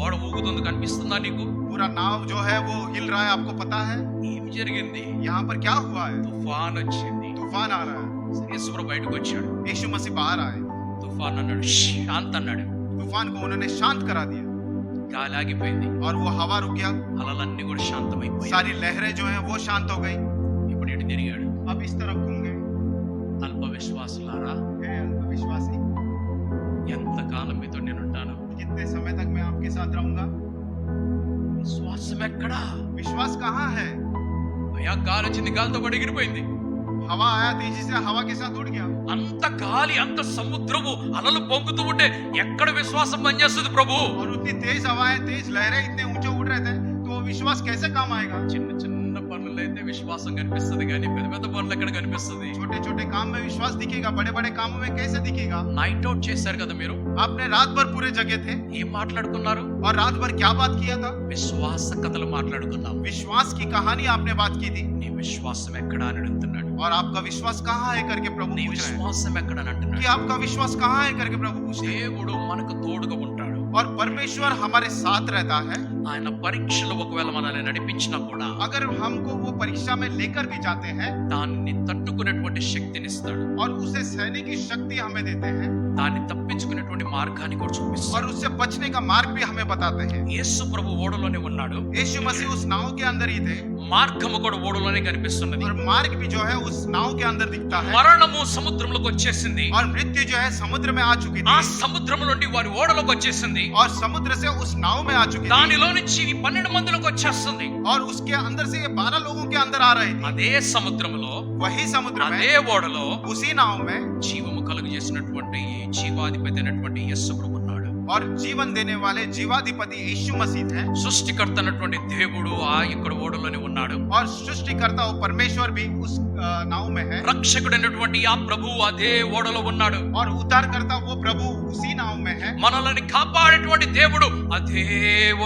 ఓడ ఊగుతుంది కనిపిస్తుందా నీకు? पूरा नाव जो है वो हिल रहा है, आपको पता है? ఏం జరిగింది? यहाँ पर क्या हुआ है? తుఫాన్ వచ్చింది. तूफान आ रहा है. యేసు ప్రభు బయటకు వచ్చాడు. यीशु मसीह बाहर आए. తుఫాన్ అన్నాడు, శాంత్ అన్నాడు. तूफान को उन्होंने शांत करा दिया గాలి ఆగిపోయింది. और वो हवा रुक गया. అలలన్నీ కూడా శాంతమైపోయాయి. सारी लहरें जो हैं वो शांत हो गई. ఇప్పుడు ఇటు తిరిగాడు. अब इस तरफ घूम गए. అల్ప విశ్వాసులారా, हे अल्पविश्वासी, ఎంత కాలం మీతో నేను ఉంటాను? कितने समय तक मैं आपके साथ रहूंगा? విశ్వాసం ఎక్కడా? विश्वास कहाँ है? అయ్యా గాలి వచ్చింది, గాలితో పడి ఎగిరిపోయింది. हवा आया तेजी से, हवा के साथ उड़ गया. అంత గాలి, అంత సముద్రము అలలు పొంగుతూ ఉంటే ఎక్కడ విశ్వాసం పనిచేస్తుంది ప్రభు? और उतनी तेज हवाएं, तेज लहरें इतने ऊंचे उड़ रहे थे तो वो विश्वास कैसे काम आएगा? చిన్న చిన్న పనులు పనులు అయితే విశ్వాసం కనిపిస్తుంది కానీ పెద్ద పెద్ద పనులు ఎక్కడ కనిపిస్తుంది? छोटे छोटे काम में विश्वास दिखेगा, बड़े बड़े कामों में कैसे दिखेगा? నైట్ అవుట్ చేశారు కదా మీరు, आपने रात भर पूरे जगह थे ఏం మాట్లాడుకున్నారు? और रात भर क्या बात किया था? విశ్వాస కథలు మాట్లాడుకున్నాం. विश्वास की कहानी आपने बात की थी। నీ విశ్వాసం ఎక్కడ అని అడుగుతున్నాడు. और आपका विश्वास कहाँ है करके प्रभु నీ पूछ रहे हैं విశ్వాసం ఎక్కడ అని అంటున్నాడు. कि आपका विश्वास कहाँ है करके प्रभु पूछ रहे हैं। దేవుడు మనకు తోడుగా ఉంటాడు. और परमेश्वर हमारे साथ रहता है। ఆయన పరీక్షలు ఒకవేళ మనల్ని నడిపించినా కూడా अगर हमको वो परीक्षा में लेकर भी जाते हैं దాన్ని తట్టుకునేటువంటి శక్తిని ఇస్తాడు. और उसे सहने की शक्ति हमें देते हैं దాన్ని తప్పించుకునేటువంటి మార్గాన్ని కూడా और చూపిస్తాడు. उससे बचने का मार्ग भी हमें बताते हैं। యేసు ప్రభు ఓడలోనే ఉన్నాడు. यीशु मसीह उस नाव के अंदर ही थे మార్గము కూడా ఓడలోనే కనిపిస్తున్నది. और मार्ग भी जो है उस नाव के अंदर दिखता है। మరణము సముద్రంలోకి వచ్చేసింది. और मृत्यु जो है समुद्र में आ चुकी ఆ थी సముద్రం నుండి వారి ఓడలోకి వచ్చేసింది. और समुद्र से उस नाव में आ चुकी थी దానిలో నుంచి ఈ 12 మందిలోకి వచ్చేస్తుంది. और उसके अंदर से ये 12 लोगों के अंदर आ रही थी। అదే సముద్రంలో वही समुद्र అదే में ఓడలో उसी नाव में జీవము కలుగజేసినటువంటి జీవాధిపతి అయినటువంటి యేసు ప్రభు ఉన్నాడు. और जीवन देने वाले जीवाधिपति यीशु मसीह थे సృష్టికర్త అయినటువంటి దేవుడు ఇక్కడ ఓడలోనే ఉన్నాడు. और सृष्टिकर्ता वो परमेश्वर भी उस नाव में है రక్షకుడైనటువంటి ఆ ప్రభు అదే ఓడలో ఉన్నాడు. और उद्धारकर्ता वो प्रभु उसी नाव में है మనల్ని కాపాడేటువంటి దేవుడు అదే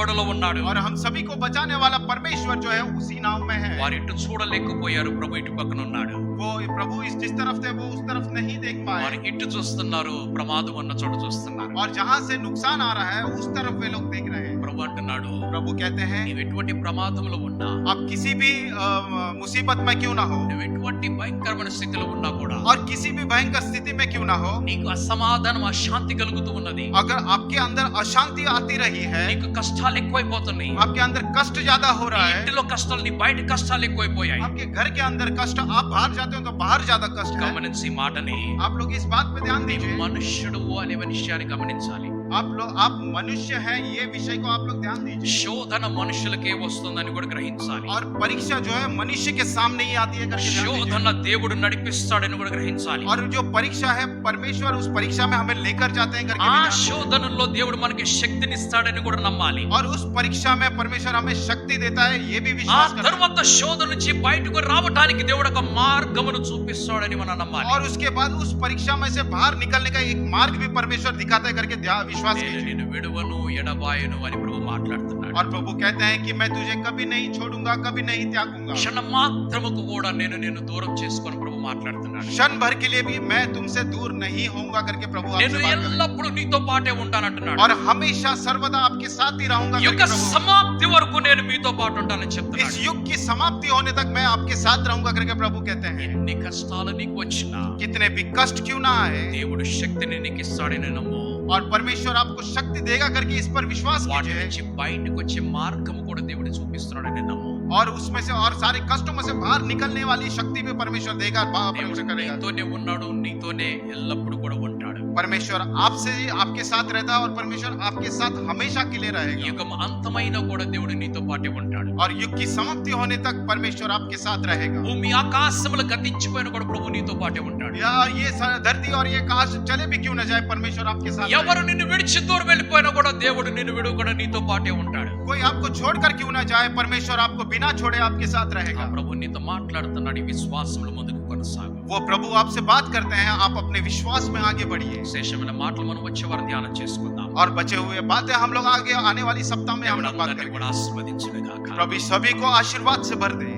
ఓడలో ఉన్నాడు. और हम सभी को बचाने वाला परमेश्वर जो है उसी नाव में है। వారు ఇటు చూడలేకపోయారు, ప్రభు ఇటు పక్కన ఉన్నాడు. वो प्रभु जिस तरफ थे वो उस तरफ नहीं देख వారు पाए ఇటు చూస్తున్నారు, ప్రమాదం ఉన్న చోట చూస్తున్నారు. और जहाँ से नुकसान आ रहा है उस तरफ वे लोग देख रहे हैं। ప్రభు అంటున్నాడు, प्रभु कहते हैं నీవు ఎటువంటి ప్రమాదంలో ఉన్నా, आप किसी भी मुसीबत में क्यों ना हो నువ్వు ఎటువంటి భయంకరమైన స్థితిలో ఉన్నా కూడా और किसी भी भयंकर स्थिति में क्यों ना हो, నీకు అసమాధానం అశాంతి కలుగుతూ ఉన్నది, अगर आपके अंदर अशांति आती रही है, నీకు కష్టాలు ఎక్కువైపోతున్నాయి, आपके अंदर कष्ट ज्यादा हो నీ रहा है, ఇంటిలో కష్టాలు, నీ బయట కష్టాలు ఎక్కువైపోయాయి. आपके घर के अंदर कष्ट, आप बाहर जाते हो तो बाहर ज्यादा कष्ट है। గమనించి ఈ మాటని, आप लोग इस बात पे ध्यान నీవు दीजिए। మనుష్యుడు అనే విషయాన్ని గమనించాలి. आप मनुष्य हैं ये विषय को आप लोग ध्यान दीजिए। శోధన మనుషులకే వస్తుందని కూడా గ్రహించాలి. और परीक्षा जो है मनुष्य के सामने ही आती है करके ध्यान दीजिए। శోధన దేవుడు నడిపిస్తాడని కూడా గ్రహించాలి. और जो परीक्षा है परमेश्वर उस परीक्षा में हमें लेकर जाते हैं करके ఆ भी ध्यान दीजिए। శోధనలో దేవుడు మనకి శక్తిని ఇస్తాడని కూడా నమ్మాలి. और उस परीक्षा में परमेश्वर हमें शक्ति देता है ये भी ఆ विश्वास करना है। తర్వాత శోధన నుంచి బయటకు రావడానికి దేవుడు ఒక మార్గమును చూపిస్తాడని మనం నమ్మాలి. और उसके बाद उस परीक्षा में से बाहर निकलने का एक मार्ग भी परमेश्वर दिखाता है करके विश्वास నేను कीजिए। నిన్ను విడువను ఎడబాయను అని ప్రభు మాట్లాడుతున్నాడు. और प्रभु कहते हैं कि मैं तुझे कभी नहीं छोड़ूंगा, कभी नहीं त्यागूंगा। క్షణ మాత్రముకు కూడా నేను నిన్ను దూరం చేసుకొని ప్రభు మాట్లాడుతున్నాడు. क्षण भर के लिए भी मैं तुमसे दूर नहीं होऊंगा करके प्रभु నేను आपसे बात कर रहे हैं। ఎల్లప్పుడూ నీతో పాటే ఉంటానంటున్నాడు. और हमेशा सर्वदा आपके साथ ही रहूंगा యుగ करके प्रभु। సమాప్తి వరకు నేను మీతో పాటు ఉంటానని इस చెప్తున్నాడు. युग की समाप्ति होने तक मैं आपके साथ रहूंगा करके प्रभु कहते हैं। ఎన్ని కష్టాలు నీకు వచ్చినా कितने भी कष्ट क्यों ना आए, దేవుడు శక్తిని నీకు ఇస్తాడని నమ్ము. और परमेश्वर आपको शक्ति देगा करके इस पर विश्वास వాటి कीजिए। నుంచి బయటకు వచ్చే మార్గము కూడా దేవుడు చూపిస్తున్నాడని నమ్ము. और उसमें से और सारे कष्टों में से बाहर निकलने वाली शक्ति भी परमेश्वर देगा, దేవుడు परमेश्वर करेगा। నీతోనే ఉన్నాడు, నీతోనే ఎల్లప్పుడూ కూడా ఉంటాడు. परमेश्वर आपसे आपके साथ रहता है और परमेश्वर आपके साथ हमेशा के लिए रहेगा। యుగం అంతమైనా కూడా దేవుడు నీతో పాటే ఉంటాడు. और युग की समाप्ति होने तक परमेश्वर आपके साथ रहेगा। భూమి ఆకాశములు గతించిపోయిన కూడా ప్రభు నీతో పాటే ఉంటాడు. या ये धरती और ये आकाश चले भी क्यों न जाए, परमेश्वर आपके साथ ఎవరు నిన్ను విడిచి దూరం వెళ్ళిపోయినా కూడా దేవుడు నిన్ను విడువకుండా నీతో పాటే ఉంటాడు. रहेगा। कोई आपको छोड़कर क्यों न जाए, परमेश्वर आपको बिना छोड़े आपके साथ ఆ रहेगा। ప్రభు నీతో మాట్లాడుతున్నాడు. ఈ విశ్వాసములు ముందుకు కొనసాగు. वो प्रभु आपसे बात करते हैं, आप अपने विश्वास में आगे बढ़िए। విశేషమైన మాటలు మనం వచ్చే వారు ధ్యానం చేసుకుందాం. और बचे हुए बातें हम लोग आगे आने वाली सप्ताह में हम लोग बात దేవుడు करेंगे। కూడా ఆశీర్వదించును గాక. प्रभु सभी को आशीर्वाद से भर दे।